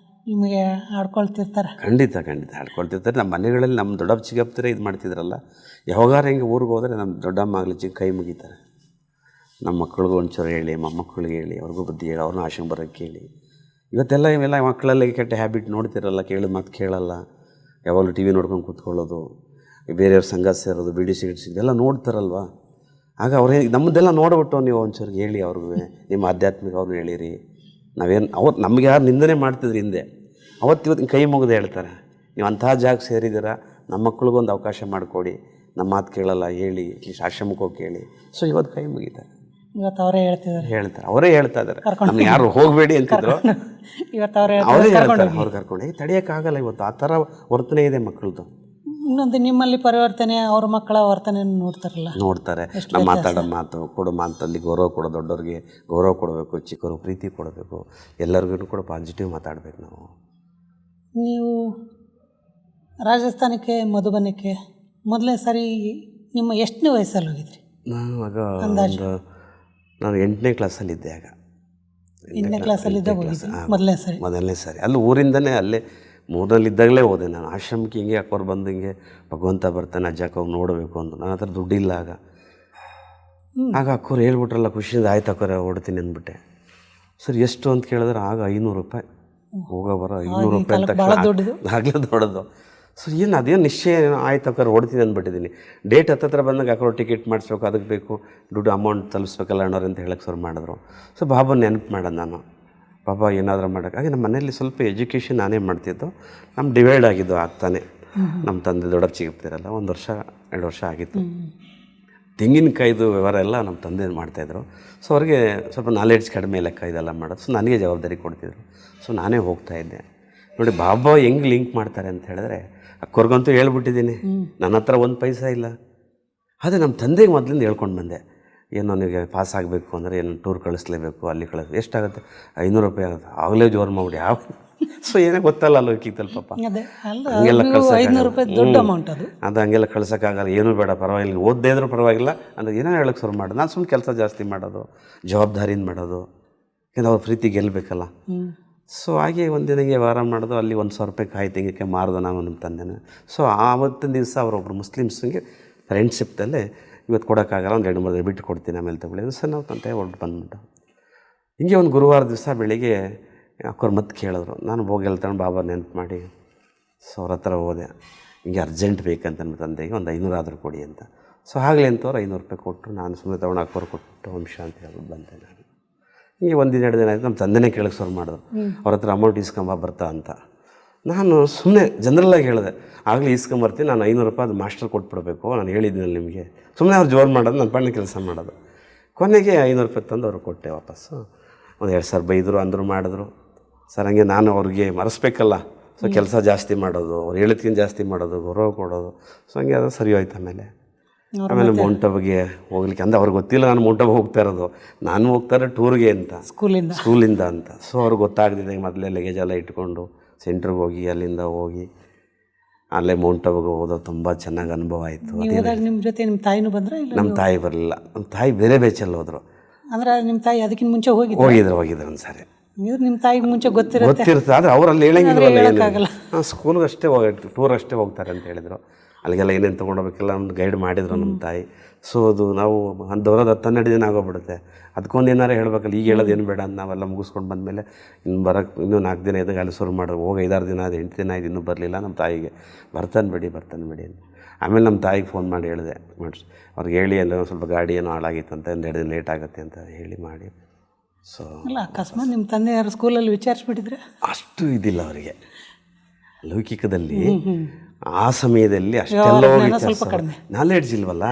ನಿಮಗೆ ಆಡ್ಕೊಳ್ತಿರ್ತಾರೆ. ಖಂಡಿತ ಆಡ್ಕೊಳ್ತಿರ್ತಾರೆ. ನಮ್ಮ ಮನೆಗಳಲ್ಲಿ ನಮ್ಮ ದೊಡ್ಡಪ್ಪ ಚಿಕ್ಕಪ್ಪರೇ ಇದು ಮಾಡ್ತಿದ್ರಲ್ಲ, ಯಾವಾಗಾರು ಹೆಂಗೆ ಊರಿಗೆ ಹೋದರೆ ನಮ್ಮ ದೊಡ್ಡಮ್ಮ ಆಗಲಿ ಚಿಕ್ಕ ಕೈ ಮುಗಿತಾರೆ. ನಮ್ಮ ಮಕ್ಕಳಿಗೂ ಒಂಚೂರು ಹೇಳಿ, ಮೊಮ್ಮಕ್ಕಳಿಗೆ ಹೇಳಿ, ಅವ್ರಿಗೂ ಬುದ್ಧಿ ಹೇಳಿ, ಅವ್ರನ್ನೂ ಆಶ್ರಮ ಬರೋಕ್ಕೆ ಹೇಳಿ. ಇವೆಲ್ಲ ಮಕ್ಕಳಲ್ಲಿ ಕೆಟ್ಟ ಹ್ಯಾಬಿಟ್ ನೋಡ್ತಿರಲ್ಲ, ಕೇಳಿದ ಮಾತು ಕೇಳಲ್ಲ, ಯಾವಾಗಲೂ ಟಿ ವಿ ನೋಡ್ಕೊಂಡು ಕೂತ್ಕೊಳ್ಳೋದು, ಬೇರೆಯವ್ರ ಸಂಘ ಸೇರೋದು, ಬಿಡಿ ಸಿಗರೇಟ್ಸ್ ಇದೆಲ್ಲ ನೋಡ್ತಾರಲ್ವ. ಆಗ ಅವ್ರು ನಮ್ಮದೆಲ್ಲ ನೋಡ್ಬಿಟ್ಟು ನೀವು ಒಂಚೂರು ಹೇಳಿ ಅವ್ರಿಗೂ, ನಿಮ್ಮ ಆಧ್ಯಾತ್ಮಿಕ ಅವ್ರನ್ನ ಹೇಳಿರಿ. ಅವ್ರು ನಮಗೆ ಯಾರು ನಿಂದನೆ ಮಾಡ್ತಿದ್ರು ಹಿಂದೆ, ಇವತ್ತು ಕೈ ಮುಗಿದು ಹೇಳ್ತಾರೆ, ನೀವು ಅಂಥ ಜಾಗ ಸೇರಿದ್ದೀರಾ, ನಮ್ಮ ಮಕ್ಳಿಗೊಂದು ಅವಕಾಶ ಮಾಡಿಕೊಡಿ, ನಮ್ಮ ಮಾತು ಕೇಳಲ್ಲ ಹೇಳಿ, ಇಷ್ಟು ಆಶ್ರಮಕ್ಕೆ ಹೋಗಿ ಕೇಳಿ. ಸೊ ಇವತ್ತು ಕೈ ಮುಗಿತಾರೆ. ಇವತ್ತು ಅವರೇ ಅವರೇ ಹೇಳ್ತಾ ಇದ್ದಾರೆ, ನಮ್ಗೆ ಯಾರು ಹೋಗಬೇಡಿ ಅಂತಿದ್ರು, ಇವತ್ತು ಅವರೇ ಹೇಳ್ತಾರೆ. ಅವ್ರು ಕರ್ಕೊಂಡು ತಡೆಯೋಕ್ಕಾಗಲ್ಲ. ಇವತ್ತು ಆ ಥರ ವರ್ತನೆ ಇದೆ ಮಕ್ಕಳದು. ಇನ್ನೊಂದು ನಿಮ್ಮಲ್ಲಿ ಪರಿವರ್ತನೆ, ಅವ್ರ ಮಕ್ಕಳ ವರ್ತನೆ ನೋಡ್ತಾರೆ. ನಾವು ಮಾತಾಡೋ ಮಾತು, ಕೊಡೋ ಮಾತಲ್ಲಿ ಗೌರವ ಕೊಡೋ, ದೊಡ್ಡವ್ರಿಗೆ ಗೌರವ ಕೊಡಬೇಕು, ಚಿಕ್ಕವರು ಪ್ರೀತಿ ಕೊಡಬೇಕು, ಎಲ್ಲರಿಗೂ ಕೂಡ ಪಾಸಿಟಿವ್ ಮಾತಾಡಬೇಕು ನಾವು. ನೀವು ರಾಜಸ್ಥಾನಕ್ಕೆ ಮಧುಬನಕ್ಕೆ ಮೊದಲನೇ ಸಾರಿ ನಿಮ್ಮ ಎಷ್ಟನೇ ವಯಸ್ಸಲ್ಲಿ ಹೋಗಿದ್ರಿ? ನಾನು 8ನೇ ಕ್ಲಾಸಲ್ಲಿದ್ದೆ. ಆಗ 8ನೇ ಕ್ಲಾಸಲ್ಲಿದ್ದಾಗ ಹೋಗಿದ್ದೆ ಮೊದಲನೇ ಸಾರಿ. ಅಲ್ಲಿ ಊರಿಂದನೇ ಅಲ್ಲೇ 3ನಲ್ಲಿದ್ದಾಗಲೇ ಹೋದೆ ನಾನು ಆಶ್ರಮಕ್ಕೆ. ಹಿಂಗೆ ಅಕ್ಕೋರು ಬಂದು ಹಿಂಗೆ ಭಗವಂತ ಬರ್ತಾನೆ ಅಜ್ಜಕ್ಕೆ ಹೋಗಿ ನೋಡಬೇಕು ಅಂತ. ನನ್ನ ಹತ್ರ ದುಡ್ಡಿಲ್ಲ ಆಗ. ಆಗ ಅಕ್ಕೋರು ಹೇಳ್ಬಿಟ್ರಲ್ಲ ಖುಷಿಯಿಂದ ಆಯ್ತು ಅಕ್ಕೋರೆ ಹೊಡ್ತೀನಿ ಅಂದ್ಬಿಟ್ಟೆ. ಸರ್ ಎಷ್ಟು ಅಂತ ಕೇಳಿದ್ರೆ ಆಗ 500 ರೂಪಾಯಿ ಹೋಗೋ ಬರೋ 500 ರೂಪಾಯಿ ಅಂತ ಆಗಲೇ ದೊಡ್ಡದು. ಸೊ ಏನು ಅದೇನು ನಿಶ್ಚಯ ಆಯ್ತು ಅಕ್ಕೋರೆ ಹೊಡ್ತೀನಿ ಅಂದ್ಬಿಟ್ಟಿದ್ದೀನಿ. ಡೇಟ್ ಹತ್ತಿರ ಬಂದಾಗ ಅಕ್ಕೋರು ಟಿಕೆಟ್ ಮಾಡಿಸ್ಬೇಕು, ಅದಕ್ಕೆ ಬೇಕು ದುಡ್ಡು ಅಮೌಂಟ್ ತಲುಪಿಸ್ಬೇಕಲ್ಲ ಅಣ್ಣವ್ರು ಅಂತ ಹೇಳಕ್ಕೆ ಶುರು ಮಾಡಿದ್ರು. ಸೊ ಬಾಬಾ ನೆನಪು ಮಾಡೋದು ನಾನು, ಬಾಬಾ ಏನಾದರೂ ಮಾಡೋಕ್ಕೆ. ಹಾಗೆ ನಮ್ಮ ಮನೇಲಿ ಸ್ವಲ್ಪ ಎಜುಕೇಷನ್ ನಾನೇ ಮಾಡ್ತಿದ್ದು, ನಮ್ಮ ಡಿವೈಡ್ ಆಗಿದ್ದು ಆಗ್ತಾನೆ. ನಮ್ಮ ತಂದೆ ದೊಡ್ಡಪ್ಪ ಚಿಕ್ಕಪ್ತಿರಲ್ಲ 1 ವರ್ಷ 2 ವರ್ಷ ಆಗಿತ್ತು. ತೆಂಗಿನಕಾಯ್ದು ವ್ಯವಹಾರ ಎಲ್ಲ ನಮ್ಮ ತಂದೆ ಮಾಡ್ತಾಯಿದ್ರು. ಸೊ ಅವ್ರಿಗೆ ಸ್ವಲ್ಪ ನಾಲೆಡ್ಜ್ ಕಡಿಮೆ ಲೆಕ್ಕ ಇದೆಲ್ಲ ಮಾಡೋದು. ಸೊ ನನಗೆ ಜವಾಬ್ದಾರಿ ಕೊಡ್ತಿದ್ರು. ಸೊ ನಾನೇ ಹೋಗ್ತಾಯಿದ್ದೆ. ನೋಡಿ ಬಾಬಾ ಹೆಂಗೆ ಲಿಂಕ್ ಮಾಡ್ತಾರೆ ಅಂತ ಹೇಳಿದ್ರೆ, ಅಕ್ಕೋರ್ಗಂತೂ ಹೇಳ್ಬಿಟ್ಟಿದ್ದೀನಿ, ನನ್ನ ಹತ್ರ 1 ಪೈಸಾ ಇಲ್ಲ. ಅದೇ ನಮ್ಮ ತಂದೆಗೆ ಮೊದಲಿಂದ ಹೇಳ್ಕೊಂಡು ಬಂದೆ, ಏನು ನನಗೆ ಪಾಸ್ ಆಗಬೇಕು ಅಂದರೆ ಏನು ಟೂರ್ ಕಳಿಸ್ಲೇಬೇಕು, ಅಲ್ಲಿ ಎಷ್ಟಾಗುತ್ತೆ 500 ರೂಪಾಯಿ ಆಗುತ್ತೆ. ಆಗಲೇ ಜೋರು ಮಾಡ್ಬಿಡಿ ಯಾವ. ಸೊ ಏನೇ ಗೊತ್ತಲ್ಲ ಲೋಕಿತ್ತಲ್ಲ ಪಾಪ, ಹಂಗೆಲ್ಲ ಅದು ಹಂಗೆಲ್ಲ ಕಳ್ಸೋಕ್ಕಾಗಲ್ಲ, ಏನೂ ಬೇಡ ಪರವಾಗಿಲ್ಲ, ಓದದೇ ಇದ್ರೂ ಪರವಾಗಿಲ್ಲ ಅಂದರೆ ಏನೋ ಹೇಳೋಕ್ಕೆ ಶುರು ಮಾಡೋದು. ನಾನು ಸುಮ್ಮನೆ ಕೆಲಸ ಜಾಸ್ತಿ ಮಾಡೋದು, ಜವಾಬ್ದಾರಿಯಿಂದ ಮಾಡೋದು, ಯಾಕೆಂದ್ರೆ ಅವ್ರ ಪ್ರೀತಿ ಗೆಲ್ಲಬೇಕಲ್ಲ. ಸೊ ಹಾಗೆ ಒಂದಿನಗೆ ವ್ಯವಹಾರ ಮಾಡೋದು. ಅಲ್ಲಿ 1,000 ರೂಪಾಯಿ ಕಾಯಿ ತೆಂಗಿನಕಾಯಿ ಮಾರ್ದು ನಾನು ನಿಮ್ಮ ತಂದೆನ. ಸೊ ಆವತ್ತಿನ ದಿವಸ ಅವರೊಬ್ಬರು ಮುಸ್ಲಿಮ್ಸ್ಗೆ ಫ್ರೆಂಡ್ಶಿಪ್ದಲ್ಲೇ ಇವತ್ತು ಕೊಡೋಕ್ಕಾಗಲ್ಲ, ಒಂದು 2-3 ದಿನ ಬಿಟ್ಟು ಕೊಡ್ತೀನಿ ಆಮೇಲೆ ತಗೊಳ್ಳಿ. ಸರ್ ನಾವು ತಂದೆ ಹೊರಟು ಬಂದ್ಬಿಟ್ಟು ಹಿಂಗೆ ಒಂದು ಗುರುವಾರ ದಿವಸ ಬೆಳಿಗ್ಗೆ ಅಕ್ಕೋರು ಮತ್ತೆ ಕೇಳಿದ್ರು. ನಾನು ಹೋಗಿ ಹೇಳ್ತಾನೆ ಬಾಬಾ ನೆನಪು ಮಾಡಿ. ಸೊ ಅವ್ರ ಹತ್ರ ಹೋದೆ, ಹಿಂಗೆ ಅರ್ಜೆಂಟ್ ಬೇಕಂತ ನಮ್ಮ ತಂದೆಗೆ ಒಂದು 500 ಆದರೂ ಕೊಡಿ ಅಂತ. ಸೊ ಆಗಲಿ ಅಂತವ್ರು 500 ರೂಪಾಯಿ ಕೊಟ್ಟರು. ನಾನು ಸುಮ್ಮನೆ ತೊಗೊಂಡು ಅಕ್ಕೋರು ಕೊಟ್ಟು ವಂಶ ಅಂತ ಹೇಳ್ಬಿಟ್ಟು ಬಂದೆ ನಾನು. ಹಿಂಗೆ 1-2 ದಿನ ಆಯಿತು, ನಮ್ಮ ತಂದೆನೇ ಕೇಳಕ್ಕೆ ಶುರು ಮಾಡಿದ್ರು, ಅವ್ರ ಹತ್ರ ಅಮೌಂಟ್ ಇಸ್ಕೊಂಬ ಬರ್ತಾ ಅಂತ. ನಾನು ಸುಮ್ಮನೆ ಜನರಲ್ಲಾಗಿ ಹೇಳಿದೆ, ಆಗಲೇ ಇಸ್ಕೊಂಬರ್ತೀನಿ, ನಾನು 500 ರೂಪಾಯಿ ಅದು ಮಾಸ್ಟರ್ ಕೊಟ್ಬಿಡ್ಬೇಕು, ನಾನು ಹೇಳಿದ್ದೀನಲ್ಲ ನಿಮಗೆ. ಸುಮ್ಮನೆ ಅವ್ರು ಜೋರು ಮಾಡೋದು, ನನ್ನ ಪಣ್ಣ ಕೆಲಸ ಮಾಡೋದು. ಕೊನೆಗೆ 500 ರೂಪಾಯಿ ತಂದು ಅವ್ರಿಗೆ ಕೊಟ್ಟೆ ವಾಪಸ್ಸು. 1-2 ಸಾವಿರ ಬೈದರು, ಅಂದರು ಮಾಡಿದ್ರು. ಸರ್ ಹಂಗೆ ನಾನು ಅವ್ರಿಗೆ ಮರೆಸ್ಬೇಕಲ್ಲ. ಸೊ ಕೆಲಸ ಜಾಸ್ತಿ ಮಾಡೋದು, ಅವ್ರು ಹೇಳಿದ್ಕಿಂತ ಜಾಸ್ತಿ ಮಾಡೋದು, ಗೌರವ ಕೊಡೋದು. ಸೊ ಹಂಗೆ ಅದು ಸರಿ ಹೋಯ್ತು. ಆಮೇಲೆ ಮೌಂಟ್ ಆಬುಗೆ ಹೋಗ್ಲಿಕ್ಕೆ ಅಂದ್ರೆ ಅವ್ರಿಗೆ ಗೊತ್ತಿಲ್ಲ ನಾನು ಮೌಂಟ್ ಆಬು ಹೋಗ್ತಾ ಇರೋದು, ನಾನು ಹೋಗ್ತಾರೆ ಟೂರ್ಗೆ ಅಂತ, ಸ್ಕೂಲಿಂದ ಅಂತ. ಸೊ ಅವ್ರಿಗೆ ಗೊತ್ತಾಗ್ತಿದೆ, ಮೊದಲೇ ಲಗೇಜ್ ಎಲ್ಲ ಇಟ್ಕೊಂಡು ಸೆಂಟ್ರಿಗೆ ಹೋಗಿ ಅಲ್ಲಿಂದ ಹೋಗಿ ಅಲ್ಲೇ ಮೌಂಟ್ ಆಬುಗೆ ಹೋದೋ ತುಂಬ ಚೆನ್ನಾಗಿ ಅನುಭವ ಆಯಿತು. ನಿಮ್ಮ ಜೊತೆ ನಿಮ್ಮ ತಾಯಿನೂ ಬಂದರೆ? ನಮ್ಮ ತಾಯಿ ಬರಲಿಲ್ಲ, ನಮ್ಮ ತಾಯಿ ಬೇರೆ ಬೇಚಲ್ಲಿ ಹೋದರು. ಅಂದ್ರೆ ನಿಮ್ಮ ತಾಯಿ ಅದಕ್ಕಿಂತ ಮುಂಚೆ ಹೋಗಿದ್ರು ಒಂದು ಸಾರಿ. ನಿಮ್ಮ ತಾಯಿಗೆ ಮುಂಚೆ ಗೊತ್ತಿರುತ್ತೆ, ಆದರೆ ಅವ್ರು ಅಲ್ಲಿ ಹೇಳಂಗಿಲ್ಲ. ಸ್ಕೂಲ್ಗೆ ಅಷ್ಟೇ ಟೂರ್ ಅಷ್ಟೇ ಹೋಗ್ತಾರೆ ಅಂತ ಹೇಳಿದರು. ಅಲ್ಲಿಗೆಲ್ಲ ಏನೇನು ತೊಗೊಂಡೋಗ್ಬೇಕೆಲ್ಲ ಒಂದು ಗೈಡ್ ಮಾಡಿದರು ನಮ್ಮ ತಾಯಿ. ಸೊ ಅದು ನಾವು ದೂರದ 10-12 ದಿನ ಆಗೋಗ್ಬಿಡುತ್ತೆ. ಅದಕ್ಕೊಂದು ಏನಾರು ಹೇಳಬೇಕಲ್ಲ, ಈಗ ಹೇಳೋದು ಏನು ಬೇಡ ಅಂತ ನಾವೆಲ್ಲ ಮುಗಿಸ್ಕೊಂಡು ಬಂದಮೇಲೆ ಇನ್ನೂ 4 ದಿನ ಇದ್ದಾಗ ಅಲ್ಲಿ ಶುರು ಮಾಡೋದು. ಹೋಗಿ 5-6 ದಿನ ಅದು 8 ದಿನ ಆಯ್ತು, ಇನ್ನೂ ಬರಲಿಲ್ಲ. ನಮ್ಮ ತಾಯಿಗೆ ಬರ್ತಾನೆ ಬಿಡಿ ಅಂತ. ಆಮೇಲೆ ನಮ್ಮ ತಾಯಿಗೆ ಫೋನ್ ಮಾಡಿ ಹೇಳಿದೆ, ಅವ್ರಿಗೆ ಹೇಳಿ ಎಲ್ಲ ಸ್ವಲ್ಪ ಗಾಡಿ ಏನೋ ಹಾಳಾಗಿತ್ತು ಅಂತ, 1-2 ದಿನ ಲೇಟ್ ಆಗುತ್ತೆ ಅಂತ ಹೇಳಿ ಮಾಡಿ. ಸೊ ಅಲ್ಲ, ಅಕಸ್ಮಾತ್ ನಿಮ್ಮ ತಂದೆ ಯಾರು ಸ್ಕೂಲಲ್ಲಿ ವಿಚಾರಿಸ್ಬಿಟ್ಟಿದ್ರೆ? ಅಷ್ಟು ಇದಿಲ್ಲ ಅವರಿಗೆ ಲೌಕಿಕದಲ್ಲಿ. ಆ ಸಮಯದಲ್ಲಿ ಅಷ್ಟೆಲ್ಲ ನಾಲೆಡ್ಜ್ ಇಲ್ವಲ್ಲ,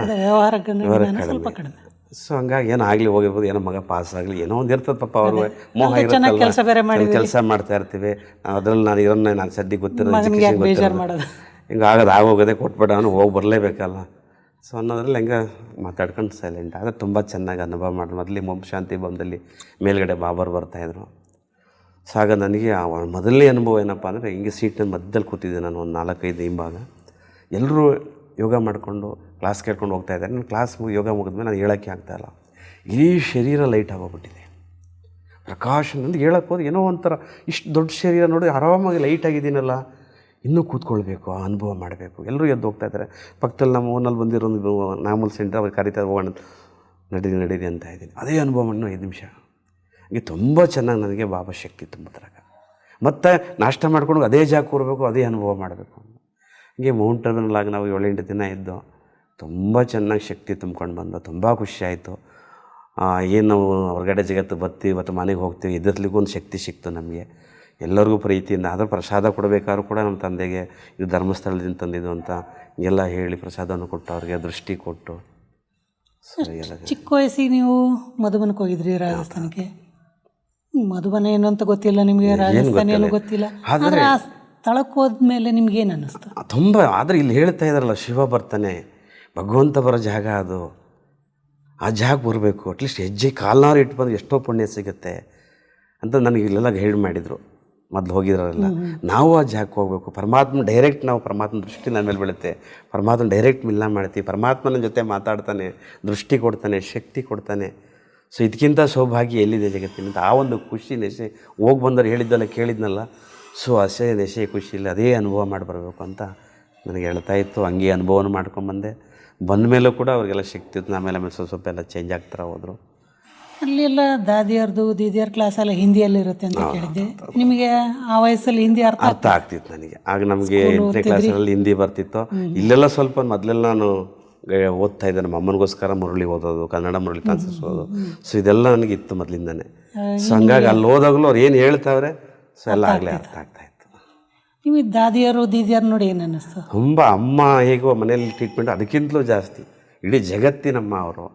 ಸೊ ಹಂಗಾಗಿ ಏನೋ ಆಗಲಿ ಹೋಗಿರ್ಬೋದು, ಏನೋ ಮಗ ಪಾಸ್ ಆಗಲಿ, ಏನೋ ಒಂದು ಇರ್ತದೆ ಪಾಪ ಅವ್ರಿಗೆ ಮೋಹ ಇರುತ್ತಲ್ಲ, ಕೆಲಸ ಮಾಡ್ತಾ ಇರ್ತೀವಿ. ಅದರಲ್ಲಿ ನಾನು ಇರೋನ್ನ ನಾನು ಸದ್ಯಕ್ಕೆ ಗೊತ್ತಿರೋದು, ಹಿಂಗೆ ಆಗೋಗೋದೇ ಕೊಟ್ಬಿಡ ಅವನು ಹೋಗಿ ಬರಲೇಬೇಕಲ್ಲ. ಸೊ ಅನ್ನೋದ್ರಲ್ಲಿ ಹೆಂಗೆ ಮಾತಾಡ್ಕೊಂಡು ಸೈಲೆಂಟ್ ಆದರೆ ತುಂಬ ಚೆನ್ನಾಗಿ ಅನುಭವ ಮಾಡಿ. ಮೊದಲೇ ಶಾಂತಿ ಭವನದಲ್ಲಿ ಮೇಲ್ಗಡೆ ಬಾಬರು ಬರ್ತಾಯಿದ್ರು. ಸೊ ಆಗ ನನಗೆ ಮೊದಲನೇ ಅನುಭವ ಏನಪ್ಪ ಅಂದರೆ, ಹಿಂಗೆ ಸೀಟಿನ ಮಧ್ಯದಲ್ಲಿ ಕೂತಿದ್ದೆ ನಾನು, ಒಂದು 4-5 ಹಿಂಭಾಗ. ಎಲ್ಲರೂ ಯೋಗ ಮಾಡಿಕೊಂಡು ಕ್ಲಾಸ್ ಕೇಳ್ಕೊಂಡು ಹೋಗ್ತಾಯಿದ್ದಾರೆ. ನಾನು ಕ್ಲಾಸ್ ಯೋಗ ಮುಗಿದ್ಮೇಲೆ ನಾನು ಹೇಳೋಕ್ಕೆ ಆಗ್ತಾಯಿಲ್ಲ, ಇಡೀ ಶರೀರ ಲೈಟ್ ಆಗೋಗ್ಬಿಟ್ಟಿದೆ, ಪ್ರಕಾಶ. ನಂದು ಹೇಳಕ್ಕೆ ಹೋದ್ರೆ ಏನೋ ಒಂಥರ ಇಷ್ಟು ದೊಡ್ಡ ಶರೀರ ನೋಡಿ ಆರಾಮಾಗಿ ಲೈಟ್ ಆಗಿದ್ದೀನಲ್ಲ, ಇನ್ನೂ ಕೂತ್ಕೊಳ್ಬೇಕು, ಆ ಅನುಭವ ಮಾಡಬೇಕು. ಎಲ್ಲರೂ ಎದ್ದು ಹೋಗ್ತಾಯಿದ್ದಾರೆ. ಪಕ್ಕದಲ್ಲಿ ನಮ್ಮ ಓನಲ್ಲಿ ಬಂದಿರೋದು ನಾಮಲ್ ಸೆಂಟರ್, ಅವ್ರು ಕರೀತಾರೆ, ಹೋಗೋಣ ನಡೀರಿ ಅಂತ ಇದ್ದೀನಿ. ಅದೇ ಅನುಭವ ಮಾಡಿ 5 ನಿಮಿಷ ಹೀಗೆ ತುಂಬ ಚೆನ್ನಾಗಿ ನನಗೆ ಬಾಬಾ ಶಕ್ತಿ ತುಂಬಿದ್ರಾಗ. ಮತ್ತು ನಾಷ್ಟ ಮಾಡ್ಕೊಂಡು ಅದೇ ಜಾಗ ಕೂರಬೇಕು, ಅದೇ ಅನುಭವ ಮಾಡಬೇಕು. ಹೀಗೆ ಮೌಂಟ್ ಆಬುನಲ್ಲಿ ನಾವು 7-8 ದಿನ ಇದ್ದು ತುಂಬ ಚೆನ್ನಾಗಿ ಶಕ್ತಿ ತುಂಬ್ಕೊಂಡು ಬಂದು ತುಂಬ ಖುಷಿಯಾಯಿತು. ಏನು ನಾವು ಹೊರಗಡೆ ಜಗತ್ತು ಬರ್ತೀವಿ ಮತ್ತು ಮನೆಗೆ ಹೋಗ್ತೀವಿ, ಇದರಲ್ಲಿಗೂ ಒಂದು ಶಕ್ತಿ ಸಿಕ್ತು ನಮಗೆ. ಎಲ್ಲರಿಗೂ ಪ್ರೀತಿಯಿಂದ ಆದರೆ ಪ್ರಸಾದ ಕೊಡಬೇಕಾದ್ರೂ ಕೂಡ ನಮ್ಮ ತಂದೆಗೆ ಇದು ಧರ್ಮಸ್ಥಳದಿಂದ ತಂದಿದ್ದು ಅಂತ ಎಲ್ಲ ಹೇಳಿ ಪ್ರಸಾದವನ್ನು ಕೊಟ್ಟು ಅವ್ರಿಗೆ ದೃಷ್ಟಿ ಕೊಟ್ಟು. ಚಿಕ್ಕ ವಯಸ್ಸಿಗೆ ನೀವು ಮಧುಬನಕ್ಕೆ ಹೋಗಿದ್ರಿ, ರಾಜಸ್ಥಾನಕ್ಕೆ. ಮಧುಬನ ಏನು ಅಂತ ಗೊತ್ತಿಲ್ಲ ನಿಮಗೆ, ರಾಜಸ್ಥಾನ ಏನು ಗೊತ್ತಿಲ್ಲ. ಆದರೆ ಆ ಸ್ಥಳಕ್ಕೆ ಹೋದ್ಮೇಲೆ ನಿಮ್ಗೇನು ಅನ್ನಿಸ್ತು? ತುಂಬ. ಆದರೆ ಇಲ್ಲಿ ಹೇಳ್ತಾ ಇದ್ದಾರಲ್ಲ, ಶಿವ ಬರ್ತಾನೆ, ಭಗವಂತ ಬರೋ ಜಾಗ ಅದು, ಆ ಜಾಗ ಬರಬೇಕು, ಅಟ್ಲೀಸ್ಟ್ ಹೆಜ್ಜೆ ಕಾಲ್ನಾರು ಇಟ್ಟು ಬಂದು ಎಷ್ಟೋ ಪುಣ್ಯ ಸಿಗುತ್ತೆ ಅಂತ ನನಗೆ ಇಲ್ಲೆಲ್ಲ ಗೈಡ್ ಮಾಡಿದರು. ಮೊದಲು ಹೋಗಿದ್ರಲ್ಲ, ನಾವು ಆ ಜಾಗಕ್ಕೆ ಹೋಗಬೇಕು. ಪರಮಾತ್ಮ ಡೈರೆಕ್ಟ್, ನಾವು ಪರಮಾತ್ಮನ ದೃಷ್ಟಿ ನನ್ನ ಮೇಲೆ ಬೀಳುತ್ತೆ, ಪರಮಾತ್ಮ ಡೈರೆಕ್ಟ್ ಮಿಲ್ಲ ಮಾಡ್ತೀವಿ, ಪರಮಾತ್ಮನ ಜೊತೆ ಮಾತಾಡ್ತಾನೆ, ದೃಷ್ಟಿ ಕೊಡ್ತಾನೆ, ಶಕ್ತಿ ಕೊಡ್ತಾನೆ. ಸೊ ಇದಕ್ಕಿಂತ ಸೌಭಾಗ್ಯ ಎಲ್ಲಿದೆ ಜಗತ್ತಿನಿಂದ? ಆ ಒಂದು ಖುಷಿ ನೆಸೆ ಹೋಗಿ ಬಂದವ್ರು ಹೇಳಿದ್ದಲ್ಲ ಕೇಳಿದ್ನಲ್ಲ. ಸೊ ಆಸೆ ನೆಸೆ ಖುಷಿಯಲ್ಲಿ ಅದೇ ಅನುಭವ ಮಾಡಿ ಬರಬೇಕು ಅಂತ ನನಗೆ ಹೇಳ್ತಾ ಇತ್ತು. ಹಂಗೆ ಅನುಭವನ ಮಾಡ್ಕೊಂಬಂದೆ. ಬಂದ ಮೇಲೂ ಕೂಡ ಅವ್ರಿಗೆಲ್ಲ ಶಕ್ತಿ ಇತ್ತು. ಆಮೇಲೆ ಸ್ವಲ್ಪ ಸ್ವಲ್ಪ ಎಲ್ಲ ಚೇಂಜ್ ಆಗ್ತಾ ಹೋದರು. ಅಲ್ಲಿ ಎಲ್ಲ ದಾದಿಯರ್ದು ದೀದಿಯರ್ ಕ್ಲಾಸ್ ಎಲ್ಲ ಹಿಂದಿಯಲ್ಲಿ ಇರುತ್ತೆ ಅಂತ ಕೇಳಿದ್ದೆ. ನಿಮಗೆ ಆ ವಯಸ್ಸಲ್ಲಿ ಹಿಂದಿ ಅರ್ಥ ಆಗ್ತಿತ್ತು ನನಗೆ. ಆಗ ನಮಗೆ 8ನೇ ಕ್ಲಾಸಲ್ಲಿ ಹಿಂದಿ ಬರ್ತಿತ್ತು. ಇಲ್ಲೆಲ್ಲ ಸ್ವಲ್ಪ ಮೊದಲೆಲ್ಲ ನಾನು ಓದ್ತಾ ಇದ್ದೆ. ನಮ್ಮ ಅಮ್ಮನಿಗೋಸ್ಕರ ಮುರಳಿ ಓದೋದು, ಕನ್ನಡ ಮುರಳಿ ಕಾನ್ಸಸ್ ಓದೋದು. ಸೊ ಇದೆಲ್ಲ ನನಗೆ ಇತ್ತು ಮೊದಲಿಂದನೇ. ಸೊ ಹಂಗಾಗಿ ಅಲ್ಲಿ ಹೋದಾಗಲೂ ಅವ್ರು ಏನು ಹೇಳ್ತಾವ್ರೆ ಸೊ ಎಲ್ಲ ಆಗಲೇ ಅರ್ಥ ಆಗ್ತಾ ಇತ್ತು. ನಿಮಗೆ ದಾದಿಯರು ದೀದಿಯರು ನೋಡಿ ಏನು ಅನ್ನಿಸ್ತು? ತುಂಬ ಅಮ್ಮ ಹೇಗೋ ಮನೆಯಲ್ಲಿ ಟ್ರೀಟ್ಮೆಂಟ್ ಅದಕ್ಕಿಂತಲೂ ಜಾಸ್ತಿ ಇಡೀ ಜಗತ್ತಿನಮ್ಮ ಅವರು.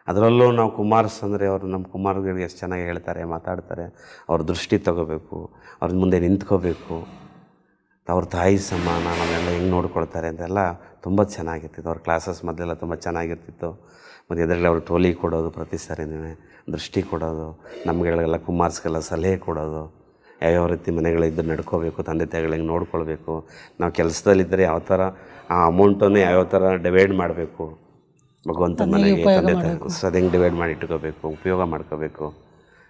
ಅದರಲ್ಲೂ ನಾವು ಕುಮಾರ್ಸ್ ಅಂದರೆ ಅವರು ನಮ್ಮ ಕುಮಾರ್ಗಳಿಗೆ ಎಷ್ಟು ಚೆನ್ನಾಗಿ ಹೇಳ್ತಾರೆ, ಮಾತಾಡ್ತಾರೆ. ಅವ್ರ ದೃಷ್ಟಿ ತಗೋಬೇಕು, ಅವ್ರ ಮುಂದೆ ನಿಂತ್ಕೋಬೇಕು, ಅವ್ರ ತಾಯಿ ಸಮಾನ ನಮ್ಮೆಲ್ಲ ಹೆಂಗೆ ನೋಡ್ಕೊಳ್ತಾರೆ ಅಂತೆಲ್ಲ ತುಂಬ ಚೆನ್ನಾಗಿರ್ತಿತ್ತು. ಅವ್ರ ಕ್ಲಾಸಸ್ ಮೊದಲೆಲ್ಲ ತುಂಬ ಚೆನ್ನಾಗಿರ್ತಿತ್ತು. ಮತ್ತು ಎದುರುಗಡೆ ಅವ್ರು ಟೋಲಿ ಕೊಡೋದು, ಪ್ರತಿ ಸಾರಿನೂ ದೃಷ್ಟಿ ಕೊಡೋದು, ನಮಗೆಲ್ಲ ಕುಮಾರ್ಸ್ಗೆಲ್ಲ ಸಲಹೆ ಕೊಡೋದು, ಯಾವ್ಯಾವ ರೀತಿ ಮನೆಗಳಿದ್ದು ನಡ್ಕೋಬೇಕು, ತಂದೆ ತಾಯಿಗಳು ಹೆಂಗೆ ನೋಡ್ಕೊಳ್ಬೇಕು, ನಾವು ಕೆಲಸದಲ್ಲಿದ್ದರೆ ಯಾವ ಥರ ಆ ಅಮೌಂಟನ್ನು ಯಾವ್ಯಾವ ಥರ ಡಿವೈಡ್ ಮಾಡಬೇಕು, ಭಗವಂತ ಮನೆಗೆ ತಂದೆ ತಾಯಿ ಸೊ ಅದು ಹೆಂಗೆ ಡಿವೈಡ್ ಮಾಡಿ ಇಟ್ಕೋಬೇಕು, ಉಪಯೋಗ ಮಾಡ್ಕೋಬೇಕು.